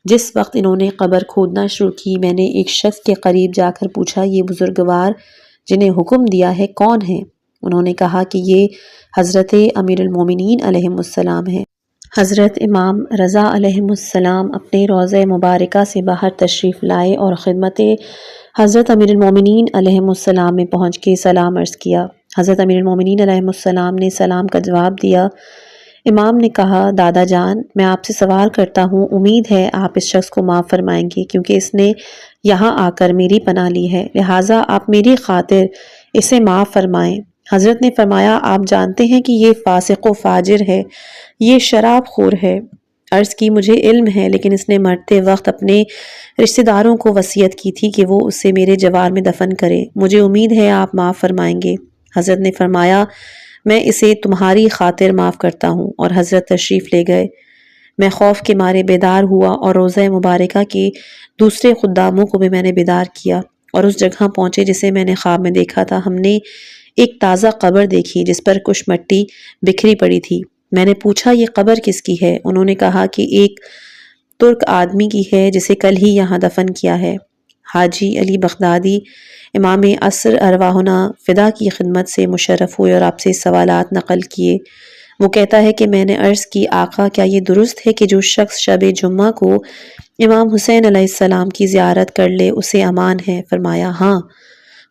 جس وقت انہوں نے قبر کھودنا شروع کی، میں نے ایک شخص کے قریب جا کر پوچھا، یہ بزرگوار جنہیں حکم دیا ہے کون ہیں؟ انہوں نے کہا کہ یہ حضرت امیر المومنین علیہ السلام ہیں۔ حضرت امام رضا علیہ السلام اپنے روضہ مبارکہ سے باہر تشریف لائے اور خدمت حضرت امیر المومنین علیہ السلام میں پہنچ کے سلام عرض کیا۔ حضرت امیر المومنین علیہ السلام نے سلام کا جواب دیا۔ امام نے کہا، دادا جان، میں آپ سے سوال کرتا ہوں، امید ہے آپ اس شخص کو معاف فرمائیں گے کیونکہ اس نے یہاں آ کر میری پناہ لی ہے، لہٰذا آپ میری خاطر اسے معاف فرمائیں۔ حضرت نے فرمایا، آپ جانتے ہیں کہ یہ فاسق و فاجر ہے، یہ شراب خور ہے۔ عرض کی، مجھے علم ہے، لیکن اس نے مرتے وقت اپنے رشتہ داروں کو وصیت کی تھی کہ وہ اسے میرے جوار میں دفن کرے، مجھے امید ہے آپ معاف فرمائیں گے۔ حضرت نے فرمایا، میں اسے تمہاری خاطر معاف کرتا ہوں، اور حضرت تشریف لے گئے۔ میں خوف کے مارے بیدار ہوا اور روضہ مبارکہ کے دوسرے خداموں کو بھی میں نے بیدار کیا اور اس جگہ پہنچے جسے میں نے خواب میں دیکھا تھا۔ ہم نے ایک تازہ قبر دیکھی جس پر کچھ مٹی بکھری پڑی تھی۔ میں نے پوچھا، یہ قبر کس کی ہے؟ انہوں نے کہا کہ ایک ترک آدمی کی ہے جسے کل ہی یہاں دفن کیا ہے۔ حاجی علی بغدادی امام عصر ارواحنا فدا کی خدمت سے مشرف ہوئے اور آپ سے سوالات نقل کیے۔ وہ کہتا ہے کہ میں نے عرض کی، آقا کیا یہ درست ہے کہ جو شخص شب جمعہ کو امام حسین علیہ السلام کی زیارت کر لے اسے امان ہے؟ فرمایا، ہاں۔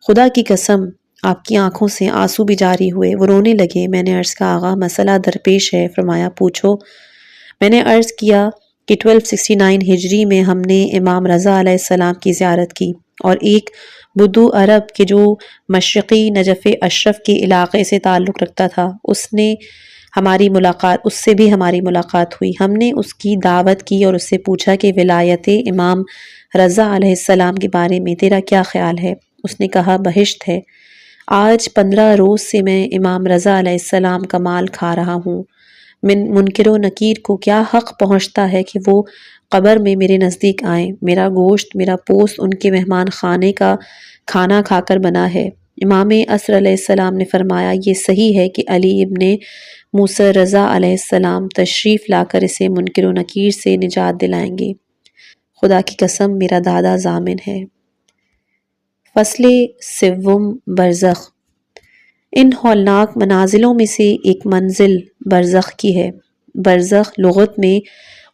خدا کی قسم، آپ کی آنکھوں سے آنسو بھی جاری ہوئے، وہ رونے لگے۔ میں نے عرض کیا، آقا مسئلہ درپیش ہے۔ فرمایا، پوچھو۔ میں نے عرض کیا کہ 1269 ہجری میں ہم نے امام رضا علیہ السلام کی زیارت کی اور ایک بدو عرب کے جو مشرقی نجف اشرف کے علاقے سے تعلق رکھتا تھا اس سے بھی ہماری ملاقات ہوئی۔ ہم نے اس کی دعوت کی اور اس سے پوچھا کہ ولایت امام رضا علیہ السلام کے بارے میں تیرا کیا خیال ہے؟ اس نے کہا، بہشت ہے۔ آج 15 روز سے میں امام رضا علیہ السلام کا مال کھا رہا ہوں۔ منکر و نکیر کو کیا حق پہنچتا ہے کہ وہ قبر میں میرے نزدیک آئیں؟ میرا گوشت، میرا پوست ان کے مہمان خانے کا کھانا کھا کر بنا ہے۔ امام عصر علیہ السلام نے فرمایا، یہ صحیح ہے کہ علی ابن موسیٰ رضا علیہ السلام تشریف لا کر اسے منکر و نکیر سے نجات دلائیں گے۔ خدا کی قسم، میرا دادا ضامن ہے۔ فصل سوم، برزخ۔ ان ہولناک منازلوں میں سے ایک منزل برزخ کی ہے۔ برزخ لغت میں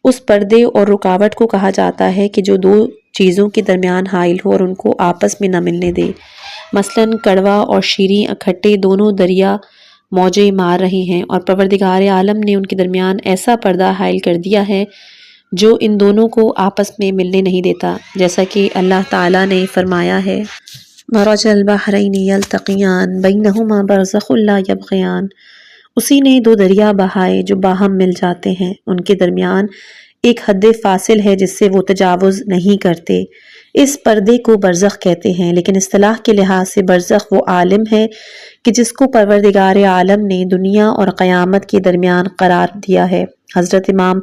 اس پردے اور رکاوٹ کو کہا جاتا ہے کہ جو دو چیزوں کے درمیان حائل ہو اور ان کو آپس میں نہ ملنے دے۔ مثلاً کڑوا اور شیریں اکٹھے دونوں دریا موجیں مار رہے ہیں اور پروردگار عالم نے ان کے درمیان ایسا پردہ حائل کر دیا ہے جو ان دونوں کو آپس میں ملنے نہیں دیتا، جیسا کہ اللہ تعالیٰ نے فرمایا ہے، مرج البحرین یلتقیان بینہما برزخ لا یبغیان۔ اسی نے دو دریا بہائے جو باہم مل جاتے ہیں، ان کے درمیان ایک حد فاصل ہے جس سے وہ تجاوز نہیں کرتے۔ اس پردے کو برزخ کہتے ہیں، لیکن اصطلاح کے لحاظ سے برزخ وہ عالم ہے کہ جس کو پروردگار عالم نے دنیا اور قیامت کے درمیان قرار دیا ہے۔ حضرت امام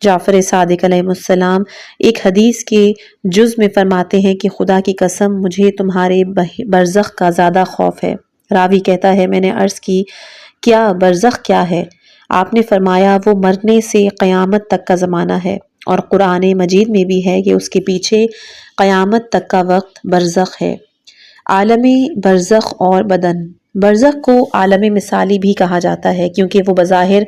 جعفر صادق علیہ السلام ایک حدیث کے جز میں فرماتے ہیں کہ خدا کی قسم مجھے تمہارے برزخ کا زیادہ خوف ہے۔ راوی کہتا ہے، میں نے عرض کی، کیا برزخ کیا ہے؟ آپ نے فرمایا، وہ مرنے سے قیامت تک کا زمانہ ہے، اور قرآن مجید میں بھی ہے کہ اس کے پیچھے قیامت تک کا وقت برزخ ہے۔ عالم برزخ اور بدن۔ برزخ کو عالم مثالی بھی کہا جاتا ہے کیونکہ وہ بظاہر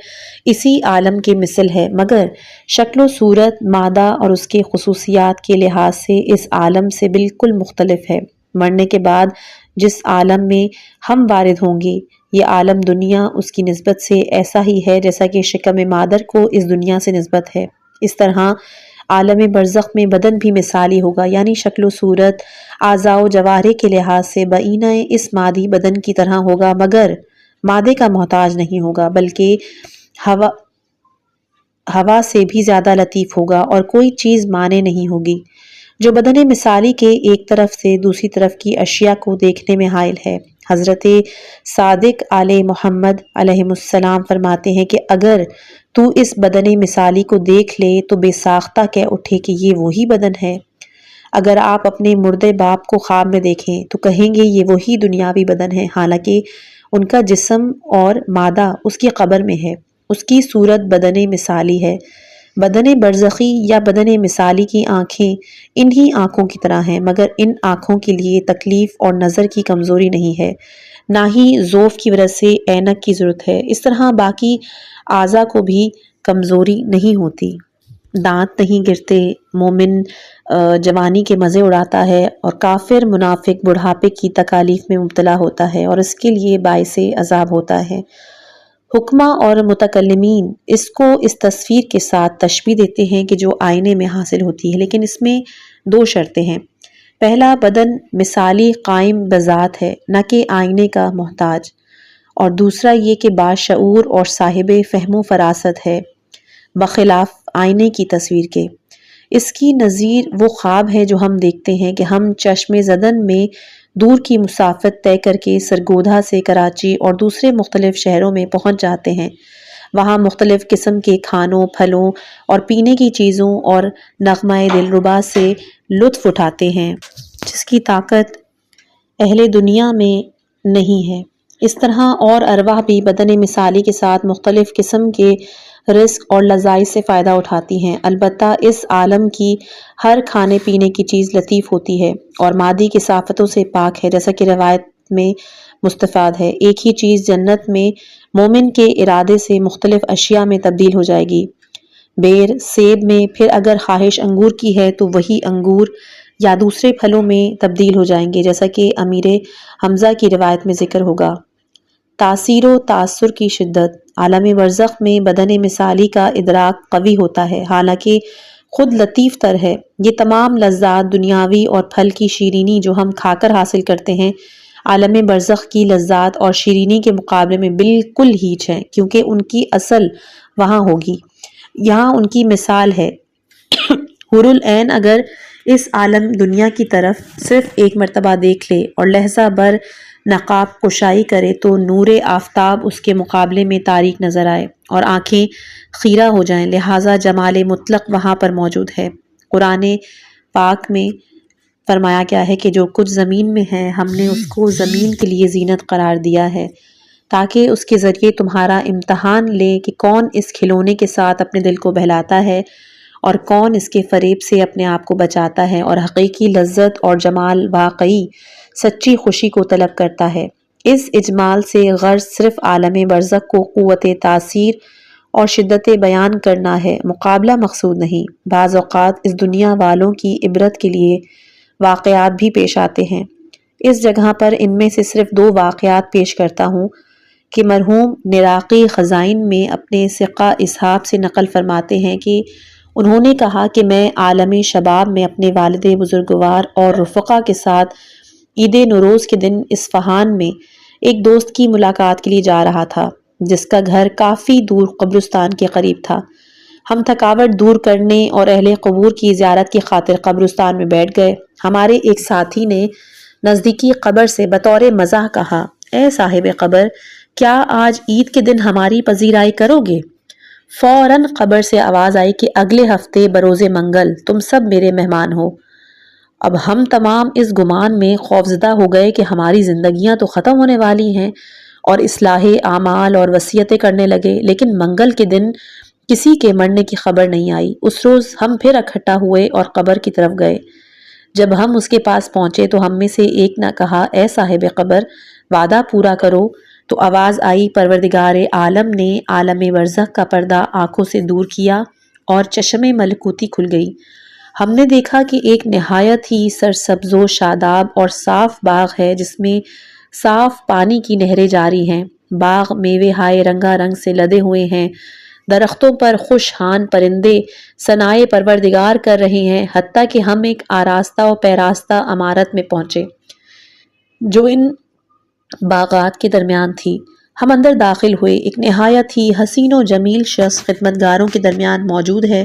اسی عالم کے مثل ہے، مگر شکل و صورت، مادہ اور اس کے خصوصیات کے لحاظ سے اس عالم سے بالکل مختلف ہے۔ مرنے کے بعد جس عالم میں ہم وارد ہوں گے، یہ عالم دنیا اس کی نسبت سے ایسا ہی ہے جیسا کہ شکم مادر کو اس دنیا سے نسبت ہے۔ اس طرح عالم برزخ میں بدن بھی مثالی ہوگا، یعنی شکل و صورت، اعضاء و جوارح کے لحاظ سے بعینہ اس مادی بدن کی طرح ہوگا، مگر مادے کا محتاج نہیں ہوگا، بلکہ ہوا سے بھی زیادہ لطیف ہوگا اور کوئی چیز مانے نہیں ہوگی۔ جو بدن مثالی کے ایک طرف سے دوسری طرف کی اشیاء کو دیکھنے میں حائل ہے۔ حضرت صادق آل محمد علیہ السلام فرماتے ہیں کہ اگر تو اس بدن مثالی کو دیکھ لے تو بے ساختہ کہہ اٹھے کہ یہ وہی بدن ہے۔ اگر آپ اپنے مردے باپ کو خواب میں دیکھیں تو کہیں گے یہ وہی دنیاوی بدن ہے، حالانکہ ان کا جسم اور مادہ اس کی قبر میں ہے۔ اس کی صورت بدن مثالی ہے۔ بدن برزخی یا بدن مثالی کی آنکھیں انہی آنکھوں کی طرح ہیں، مگر ان آنکھوں کے لیے تکلیف اور نظر کی کمزوری نہیں ہے، نہ ہی ضعف کی وجہ سے اینک کی ضرورت ہے۔ اس طرح باقی اعضاء کو بھی کمزوری نہیں ہوتی۔ دانت نہیں گرتے، مومن جوانی کے مزے اڑاتا ہے، اور کافر منافق بڑھاپے کی تکالیف میں مبتلا ہوتا ہے اور اس کے لیے باعث عذاب ہوتا ہے۔ حکمہ اور متکلمین اس کو اس تصویر کے ساتھ تشبیہ دیتے ہیں کہ جو آئینے میں حاصل ہوتی ہے، لیکن اس میں دو شرطیں ہیں۔ پہلا، بدن مثالی قائم بذات ہے، نہ کہ آئینے کا محتاج، اور دوسرا یہ کہ باشعور اور صاحب فہم و فراست ہے، بخلاف آئینے کی تصویر کے۔ اس کی نظیر وہ خواب ہے جو ہم دیکھتے ہیں کہ ہم چشم زدن میں دور کی مسافت طے کر کے سرگودھا سے کراچی اور دوسرے مختلف شہروں میں پہنچ جاتے ہیں۔ وہاں مختلف قسم کے کھانوں، پھلوں اور پینے کی چیزوں اور نغمہ دلربا سے لطف اٹھاتے ہیں جس کی طاقت اہل دنیا میں نہیں ہے۔ اس طرح اور ارواح بھی بدن مثالی کے ساتھ مختلف قسم کے رزق اور لذائذ سے فائدہ اٹھاتی ہیں۔ البتہ اس عالم کی ہر کھانے پینے کی چیز لطیف ہوتی ہے اور مادی کثافتوں سے پاک ہے، جیسا کہ روایت میں مستفاد ہے۔ ایک ہی چیز جنت میں مومن کے ارادے سے مختلف اشیاء میں تبدیل ہو جائے گی۔ بیر، سیب میں پھر اگر خواہش انگور کی ہے تو وہی انگور یا دوسرے پھلوں میں تبدیل ہو جائیں گے، جیسا کہ امیر حمزہ کی روایت میں ذکر ہوگا۔ تاثیر و تاثر کی شدت۔ عالم برزخ میں بدن مثالی کا ادراک قوی ہوتا ہے، حالانکہ خود لطیف تر ہے۔ یہ تمام لذات دنیاوی اور پھل کی شیرینی جو ہم کھا کر حاصل کرتے ہیں، عالم برزخ کی لذات اور شیرینی کے مقابلے میں بالکل ہیچ ہیں، کیونکہ ان کی اصل وہاں ہوگی، یہاں ان کی مثال ہے۔ حور العین اگر اس عالم دنیا کی طرف صرف ایک مرتبہ دیکھ لے اور لحظہ بھر نقاب کشائی کرے تو نور آفتاب اس کے مقابلے میں تاریک نظر آئے اور آنکھیں خیرہ ہو جائیں، لہٰذا جمال مطلق وہاں پر موجود ہے۔ قرآن پاک میں فرمایا گیا ہے کہ جو کچھ زمین میں ہے ہم نے اس کو زمین کے لیے زینت قرار دیا ہے تاکہ اس کے ذریعے تمہارا امتحان لے کہ کون اس کھلونے کے ساتھ اپنے دل کو بہلاتا ہے اور کون اس کے فریب سے اپنے آپ کو بچاتا ہے اور حقیقی لذت اور جمال، واقعی سچی خوشی کو طلب کرتا ہے۔ اس اجمال سے غرض صرف عالم برزخ کو قوت تاثیر اور شدت بیان کرنا ہے، مقابلہ مقصود نہیں۔ بعض اوقات اس دنیا والوں کی عبرت کے لیے واقعات بھی پیش آتے ہیں۔ اس جگہ پر ان میں سے صرف دو واقعات پیش کرتا ہوں کہ مرحوم نراقی خزائن میں اپنے ثقہ اصحاب سے نقل فرماتے ہیں کہ انہوں نے کہا کہ میں عالم شباب میں اپنے والد بزرگوار اور رفقا کے ساتھ عید نوروز کے دن اصفہان میں ایک دوست کی ملاقات کے لیے جا رہا تھا جس کا گھر کافی دور قبرستان کے قریب تھا۔ ہم تھکاوٹ دور کرنے اور اہل قبور کی زیارت کی خاطر قبرستان میں بیٹھ گئے۔ ہمارے ایک ساتھی نے نزدیکی قبر سے بطور مزاح کہا، اے صاحب قبر، کیا آج عید کے دن ہماری پذیرائی کرو گے؟ فوراً قبر سے آواز آئی کہ اگلے ہفتے بروز منگل تم سب میرے مہمان ہو۔ اب ہم تمام اس گمان میں خوفزدہ ہو گئے کہ ہماری زندگیاں تو ختم ہونے والی ہیں اور اصلاح اعمال اور وصیتیں کرنے لگے، لیکن منگل کے دن کسی کے مرنے کی خبر نہیں آئی۔ اس روز ہم پھر اکٹھا ہوئے اور قبر کی طرف گئے۔ جب ہم اس کے پاس پہنچے تو ہم میں سے ایک نے کہا، اے صاحب قبر، وعدہ پورا کرو۔ تو آواز آئی، پروردگار عالم نے عالم برزخ کا پردہ آنکھوں سے دور کیا اور چشم ملکوتی کھل گئی۔ ہم نے دیکھا کہ ایک نہایت ہی سرسبز و شاداب اور صاف باغ ہے جس میں صاف پانی کی نہریں جاری ہیں۔ باغ میوے ہائے رنگا رنگ سے لدے ہوئے ہیں، درختوں پر خوش حان پرندے ثنائے پروردگار کر رہے ہیں، حتیٰ کہ ہم ایک آراستہ و پیراستہ عمارت میں پہنچے جو ان باغات کے درمیان تھی۔ ہم اندر داخل ہوئے۔ ایک نہایت ہی حسین و جمیل شخص خدمتگاروں کے درمیان موجود ہے۔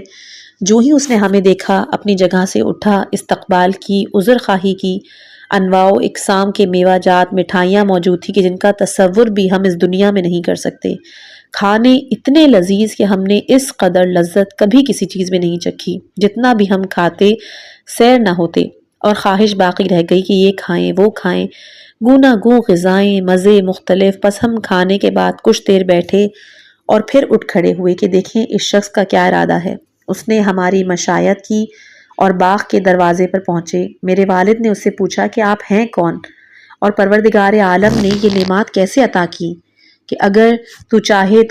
جو ہی اس نے ہمیں دیکھا اپنی جگہ سے اٹھا، استقبال کی، عذر خواہی کی۔ انواع و اقسام کے میوہ جات، مٹھائیاں موجود تھی کہ جن کا تصور بھی ہم اس دنیا میں نہیں کر سکتے۔ کھانے اتنے لذیذ کہ ہم نے اس قدر لذت کبھی کسی چیز میں نہیں چکھی۔ جتنا بھی ہم کھاتے سیر نہ ہوتے، اور خواہش باقی رہ گئی کہ یہ کھائیں وہ کھائیں۔ گوناگوں غذائیں، مزے مختلف۔ بس ہم کھانے کے بعد کچھ دیر بیٹھے اور پھر اٹھ کھڑے ہوئے کہ دیکھیں اس شخص کا کیا ارادہ ہے۔ اس نے ہماری مشایت کی اور باغ کے دروازے پر پہنچے۔ میرے والد نے اس سے پوچھا کہ آپ ہیں کون اور پروردگار عالم نے یہ نعمت کیسے عطا کی کہ اگر تو چاہے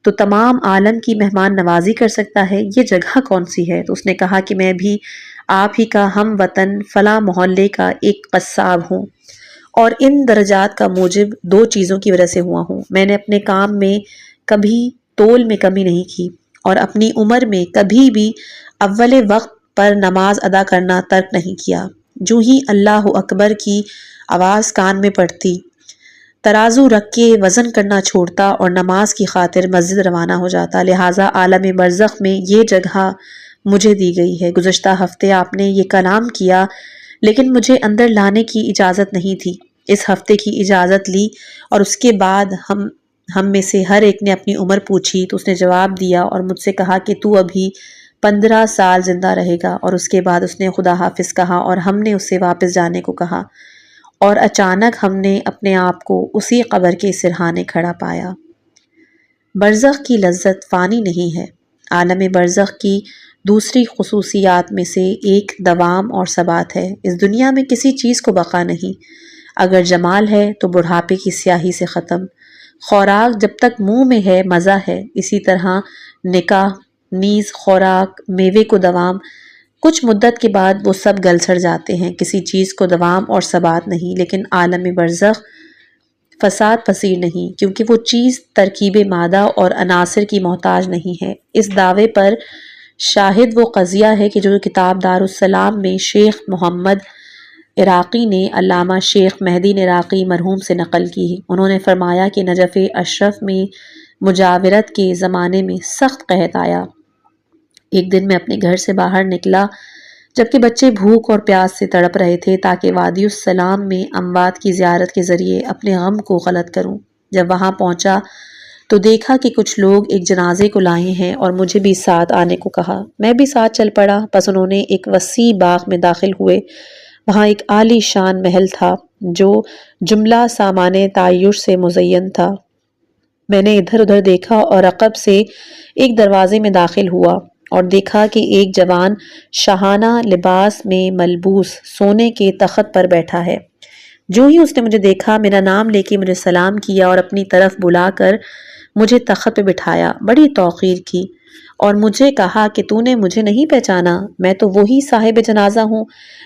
تو تمام عالم کی مہمان نوازی کر سکتا ہے، یہ جگہ کون سی ہے؟ تو اس نے کہا کہ میں بھی آپ ہی کا ہم وطن فلاں محلے کا ایک قصاب ہوں، اور ان درجات کا موجب دو چیزوں کی وجہ سے ہوا ہوں۔ میں نے اپنے کام میں کبھی تول میں کمی نہیں کی، اور اپنی عمر میں کبھی بھی اول وقت پر نماز ادا کرنا ترک نہیں کیا۔ جو ہی اللہ اکبر کی آواز کان میں پڑتی، ترازو رکھ کے وزن کرنا چھوڑتا اور نماز کی خاطر مسجد روانہ ہو جاتا۔ لہٰذا عالم برزخ میں یہ جگہ مجھے دی گئی ہے۔ گزشتہ ہفتے آپ نے یہ کلام کیا، لیکن مجھے اندر لانے کی اجازت نہیں تھی۔ اس ہفتے کی اجازت لی، اور اس کے بعد ہم میں سے ہر ایک نے اپنی عمر پوچھی تو اس نے جواب دیا اور مجھ سے کہا کہ تو ابھی 15 سال زندہ رہے گا، اور اس کے بعد اس نے خدا حافظ کہا اور ہم نے اسے واپس جانے کو کہا، اور اچانک ہم نے اپنے آپ کو اسی قبر کے سرہانے کھڑا پایا۔ برزخ کی لذت فانی نہیں ہے۔ عالم برزخ کی دوسری خصوصیات میں سے ایک دوام اور ثبات ہے۔ اس دنیا میں کسی چیز کو بقا نہیں۔ اگر جمال ہے تو بڑھاپے کی سیاہی سے ختم۔ خوراک جب تک منہ میں ہے مزہ ہے، اسی طرح نکاح نیز خوراک میوے کو دوام۔ کچھ مدت کے بعد وہ سب گل سڑ جاتے ہیں۔ کسی چیز کو دوام اور ثبات نہیں، لیکن عالم برزخ فساد پذیر نہیں، کیونکہ وہ چیز ترکیب مادہ اور عناصر کی محتاج نہیں ہے۔ اس دعوے پر شاہد وہ قضیہ ہے کہ جو کتاب دارالسلام میں شیخ محمد عراقی نے علامہ شیخ مہدی عراقی مرحوم سے نقل کی۔ انہوں نے فرمایا کہ نجف اشرف میں مجاورت کے زمانے میں سخت قحط آیا۔ ایک دن میں اپنے گھر سے باہر نکلا جبکہ بچے بھوک اور پیاس سے تڑپ رہے تھے، تاکہ وادی السلام میں اموات کی زیارت کے ذریعے اپنے غم کو غلط کروں۔ جب وہاں پہنچا تو دیکھا کہ کچھ لوگ ایک جنازے کو لائے ہیں اور مجھے بھی ساتھ آنے کو کہا۔ میں بھی ساتھ چل پڑا۔ بس انہوں نے ایک وسیع باغ میں داخل ہوئے۔ وہاں ایک عالی شان محل تھا جو جملہ سامان تعیش سے مزین تھا۔ میں نے ادھر ادھر دیکھا اور عقب سے ایک دروازے میں داخل ہوا اور دیکھا کہ ایک جوان شاہانہ لباس میں ملبوس سونے کے تخت پر بیٹھا ہے۔ جو ہی اس نے مجھے دیکھا، میرا نام لے کے مجھے سلام کیا اور اپنی طرف بلا کر مجھے تخت پہ بٹھایا، بڑی توقیر کی، اور مجھے کہا کہ تو نے مجھے نہیں پہچانا؟ میں تو وہی صاحب جنازہ ہوں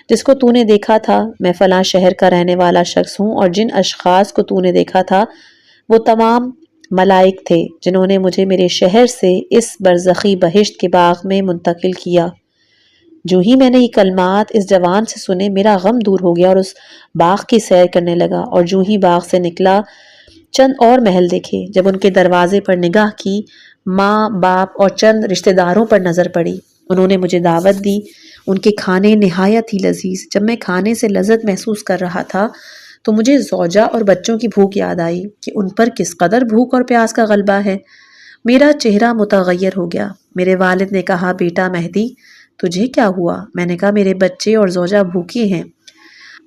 جس کو تو نے دیکھا تھا۔ میں فلاں شہر کا رہنے والا شخص ہوں، اور جن اشخاص کو تو نے دیکھا تھا وہ تمام ملائک تھے جنہوں نے مجھے میرے شہر سے اس برزخی بہشت کے باغ میں منتقل کیا۔ جو ہی میں نے یہ کلمات اس جوان سے سنے، میرا غم دور ہو گیا اور اس باغ کی سیر کرنے لگا، اور جو ہی باغ سے نکلا چند اور محل دیکھے۔ جب ان کے دروازے پر نگاہ کی، ماں باپ اور چند رشتہ داروں پر نظر پڑی۔ انہوں نے مجھے دعوت دی۔ ان کے کھانے نہایت ہی لذیذ۔ جب میں کھانے سے لذت محسوس کر رہا تھا تو مجھے زوجہ اور بچوں کی بھوک یاد آئی کہ ان پر کس قدر بھوک اور پیاس کا غلبہ ہے۔ میرا چہرہ متغیر ہو گیا۔ میرے والد نے کہا، بیٹا مہدی، تجھے کیا ہوا؟ میں نے کہا، میرے بچے اور زوجہ بھوکے ہیں۔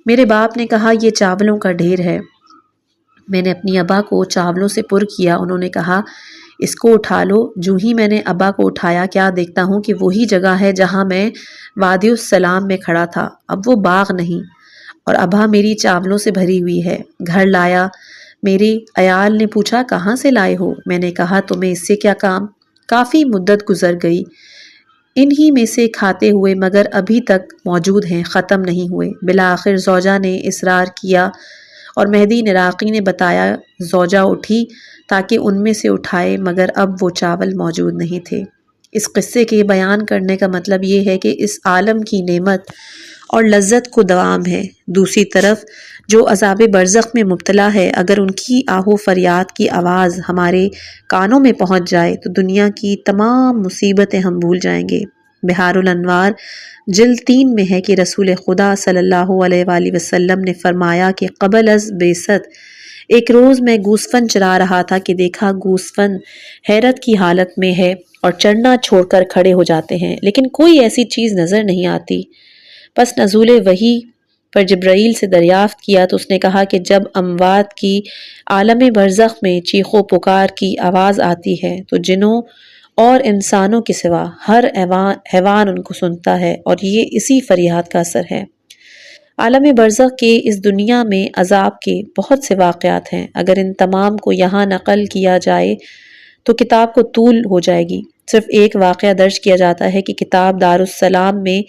میرے باپ نے کہا، یہ چاولوں کا ڈھیر ہے۔ میں نے اپنی ابا کو چاولوں سے پر کیا۔ انہوں نے کہا، اس کو اٹھا لو۔ جو ہی میں نے ابا کو اٹھایا، کیا دیکھتا ہوں کہ وہی جگہ ہے جہاں میں وادی السلام میں کھڑا تھا۔ اب وہ باغ نہیں، اور ابا میری چاولوں سے بھری ہوئی ہے۔ گھر لایا۔ میری عیال نے پوچھا، کہاں سے لائے ہو؟ میں نے کہا، تمہیں اس سے کیا کام؟ کافی مدت گزر گئی انہی میں سے کھاتے ہوئے، مگر ابھی تک موجود ہیں، ختم نہیں ہوئے۔ بالآخر زوجہ نے اصرار کیا اور مہدی عراقی نے بتایا۔ زوجہ اٹھی تاکہ ان میں سے اٹھائے، مگر اب وہ چاول موجود نہیں تھے۔ اس قصے کے بیان کرنے کا مطلب یہ ہے کہ اس عالم کی نعمت اور لذت کو دوام ہے۔ دوسری طرف جو عذاب برزخ میں مبتلا ہے، اگر ان کی آہ و فریاد کی آواز ہمارے کانوں میں پہنچ جائے تو دنیا کی تمام مصیبتیں ہم بھول جائیں گے۔ بحار الانوار جلد 3 میں ہے کہ رسول خدا صلی اللہ علیہ وآلہ وسلم نے فرمایا کہ قبل از بعثت ایک روز میں گوسفند چرا رہا تھا کہ دیکھا گوسفند حیرت کی حالت میں ہے اور چرنا چھوڑ کر کھڑے ہو جاتے ہیں، لیکن کوئی ایسی چیز نظر نہیں آتی۔ پس نزول وحی پر جبرائیل سے دریافت کیا تو اس نے کہا کہ جب اموات کی عالم برزخ میں چیخ و پکار کی آواز آتی ہے تو جنوں اور انسانوں کے سوا ہر حیوان ان کو سنتا ہے، اور یہ اسی فریاد کا اثر ہے۔ عالم برزخ کے اس دنیا میں عذاب کے بہت سے واقعات ہیں۔ اگر ان تمام کو یہاں نقل کیا جائے تو کتاب کو طول ہو جائے گی۔ صرف ایک واقعہ درج کیا جاتا ہے کہ کتاب دارالسلام میں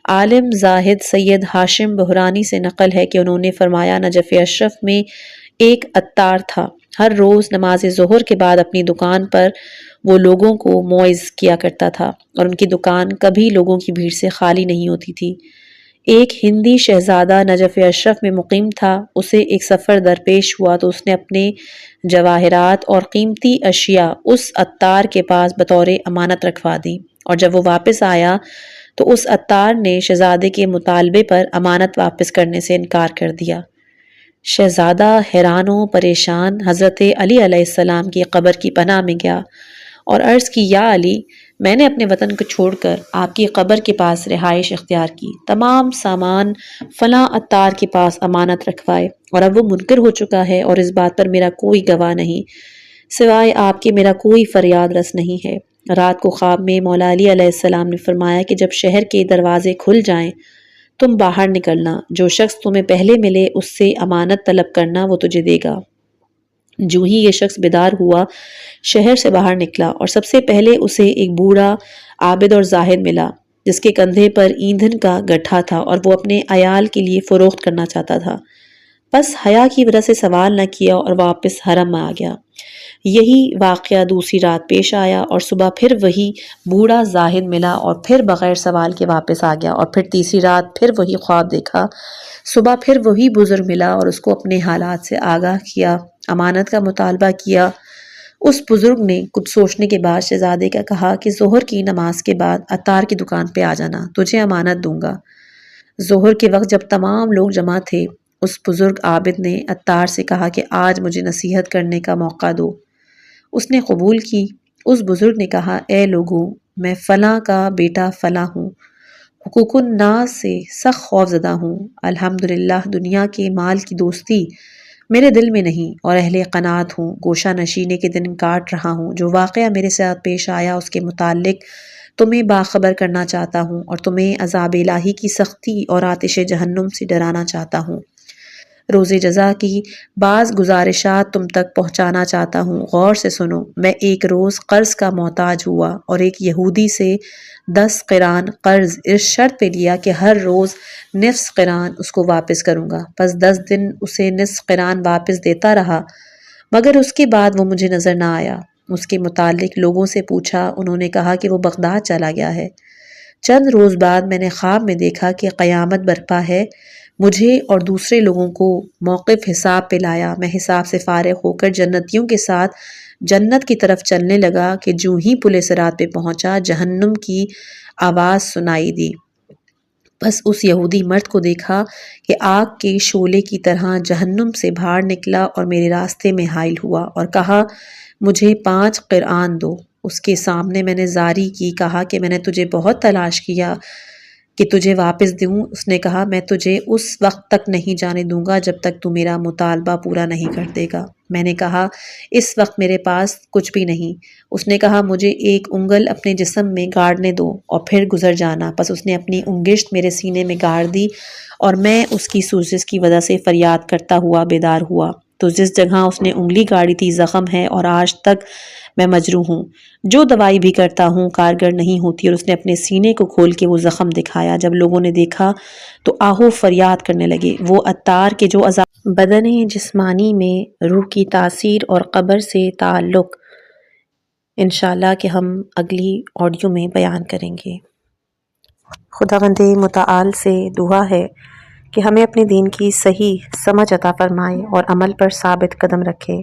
عالم زاہد سید ہاشم بحرانی سے نقل ہے کہ انہوں نے فرمایا نجف اشرف میں ایک عطار تھا، ہر روز نماز ظہر کے بعد اپنی دکان پر وہ لوگوں کو موعظ کیا کرتا تھا اور ان کی دکان کبھی لوگوں کی بھیڑ سے خالی نہیں ہوتی تھی۔ ایک ہندی شہزادہ نجف اشرف میں مقیم تھا، اسے ایک سفر درپیش ہوا تو اس نے اپنے جواہرات اور قیمتی اشیاء اس عطار کے پاس بطور امانت رکھوا دی، اور جب وہ واپس آیا تو اس عطار نے شہزادے کے مطالبے پر امانت واپس کرنے سے انکار کر دیا۔ شہزادہ حیران و پریشان حضرت علی علیہ السلام کی قبر کی پناہ میں گیا اور عرض کی، یا علی، میں نے اپنے وطن کو چھوڑ کر آپ کی قبر کے پاس رہائش اختیار کی، تمام سامان فلاں عطار کے پاس امانت رکھوائے، اور اب وہ منکر ہو چکا ہے اور اس بات پر میرا کوئی گواہ نہیں، سوائے آپ کے میرا کوئی فریاد رس نہیں ہے۔ رات کو خواب میں مولا علی علیہ السلام نے فرمایا کہ جب شہر کے دروازے کھل جائیں تم باہر نکلنا، جو شخص تمہیں پہلے ملے اس سے امانت طلب کرنا، وہ تجھے دے گا۔ جو ہی یہ شخص بیدار ہوا شہر سے باہر نکلا اور سب سے پہلے اسے ایک بوڑھا عابد اور زاہد ملا جس کے کندھے پر ایندھن کا گٹھا تھا اور وہ اپنے عیال کے لیے فروخت کرنا چاہتا تھا، بس حیا کی وجہ سے سوال نہ کیا اور واپس حرم میں آ گیا۔ یہی واقعہ دوسری رات پیش آیا اور صبح پھر وہی بوڑھا زاہد ملا اور پھر بغیر سوال کے واپس آ گیا، اور پھر تیسری رات پھر وہی خواب دیکھا، صبح پھر وہی بزرگ ملا اور اس کو اپنے حالات سے آگاہ کیا، امانت کا مطالبہ کیا۔ اس بزرگ نے کچھ سوچنے کے بعد شہزادے کا کہا کہ ظہر کی نماز کے بعد عطار کی دکان پہ آ جانا، تجھے امانت دوں گا۔ ظہر کے وقت جب تمام لوگ جمع تھے اس بزرگ عابد نے عطار سے کہا کہ آج مجھے نصیحت کرنے کا موقع دو۔ اس نے قبول کی۔ اس بزرگ نے کہا، اے لوگوں، میں فلاں کا بیٹا فلاں ہوں، حقوق الناس سے سخت خوف زدہ ہوں، الحمدللہ دنیا کے مال کی دوستی میرے دل میں نہیں اور اہل قناعت ہوں، گوشہ نشینے کے دن کاٹ رہا ہوں، جو واقعہ میرے ساتھ پیش آیا اس کے متعلق تمہیں باخبر کرنا چاہتا ہوں اور تمہیں عذاب الہی کی سختی اور آتش جہنم سے ڈرانا چاہتا ہوں۔ روز جزا کی بعض گزارشات تم تک پہنچانا چاہتا ہوں، غور سے سنو۔ میں ایک روز قرض کا محتاج ہوا اور ایک یہودی سے 10 قران قرض اس شرط پہ لیا کہ ہر روز نصف قران اس کو واپس کروں گا، پس 10 دن اسے نصف قران واپس دیتا رہا، مگر اس کے بعد وہ مجھے نظر نہ آیا۔ اس کے متعلق لوگوں سے پوچھا، انہوں نے کہا کہ وہ بغداد چلا گیا ہے۔ چند روز بعد میں نے خواب میں دیکھا کہ قیامت برپا ہے، مجھے اور دوسرے لوگوں کو موقف حساب پہ لایا، میں حساب سے فارغ ہو کر جنتیوں کے ساتھ جنت کی طرف چلنے لگا کہ جوں ہی پل صراط پہ پہنچا جہنم کی آواز سنائی دی۔ بس اس یہودی مرد کو دیکھا کہ آگ کے شعلے کی طرح جہنم سے باہر نکلا اور میرے راستے میں حائل ہوا اور کہا، مجھے 5 قرآن دو۔ اس کے سامنے میں نے زاری کی، کہا کہ میں نے تجھے بہت تلاش کیا کہ تجھے واپس دوں۔ اس نے کہا، میں تجھے اس وقت تک نہیں جانے دوں گا جب تک تو میرا مطالبہ پورا نہیں کر دے گا۔ میں نے کہا، اس وقت میرے پاس کچھ بھی نہیں۔ اس نے کہا، مجھے ایک انگل اپنے جسم میں گاڑنے دو اور پھر گزر جانا۔ پس اس نے اپنی انگشت میرے سینے میں گاڑ دی اور میں اس کی سوزش کی وجہ سے فریاد کرتا ہوا بیدار ہوا، تو جس جگہ اس نے انگلی گاڑی تھی زخم ہے اور آج تک میں مجروح ہوں، جو دوائی بھی کرتا ہوں کارگر نہیں ہوتی۔ اور اس نے اپنے سینے کو کھول کے وہ زخم دکھایا۔ جب لوگوں نے دیکھا تو آہو فریاد کرنے لگے۔ وہ عطار کے جو عذاب بدن جسمانی میں روح کی تاثیر اور قبر سے تعلق انشاءاللہ کہ ہم اگلی آڈیو میں بیان کریں گے۔ خداوند متعال سے دعا ہے کہ ہمیں اپنے دین کی صحیح سمجھ عطا فرمائے اور عمل پر ثابت قدم رکھے۔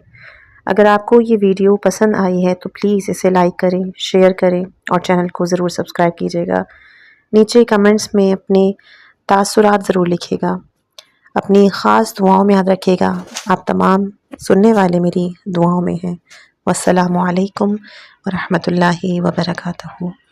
اگر آپ کو یہ ویڈیو پسند آئی ہے تو پلیز اسے لائک کریں، شیئر کریں اور چینل کو ضرور سبسکرائب کیجیے گا۔ نیچے کمنٹس میں اپنے تاثرات ضرور لکھیے گا۔ اپنی خاص دعاؤں میں یاد رکھیے گا، آپ تمام سننے والے میری دعاؤں میں ہیں۔ والسلام علیکم ورحمۃ اللہ وبرکاتہ۔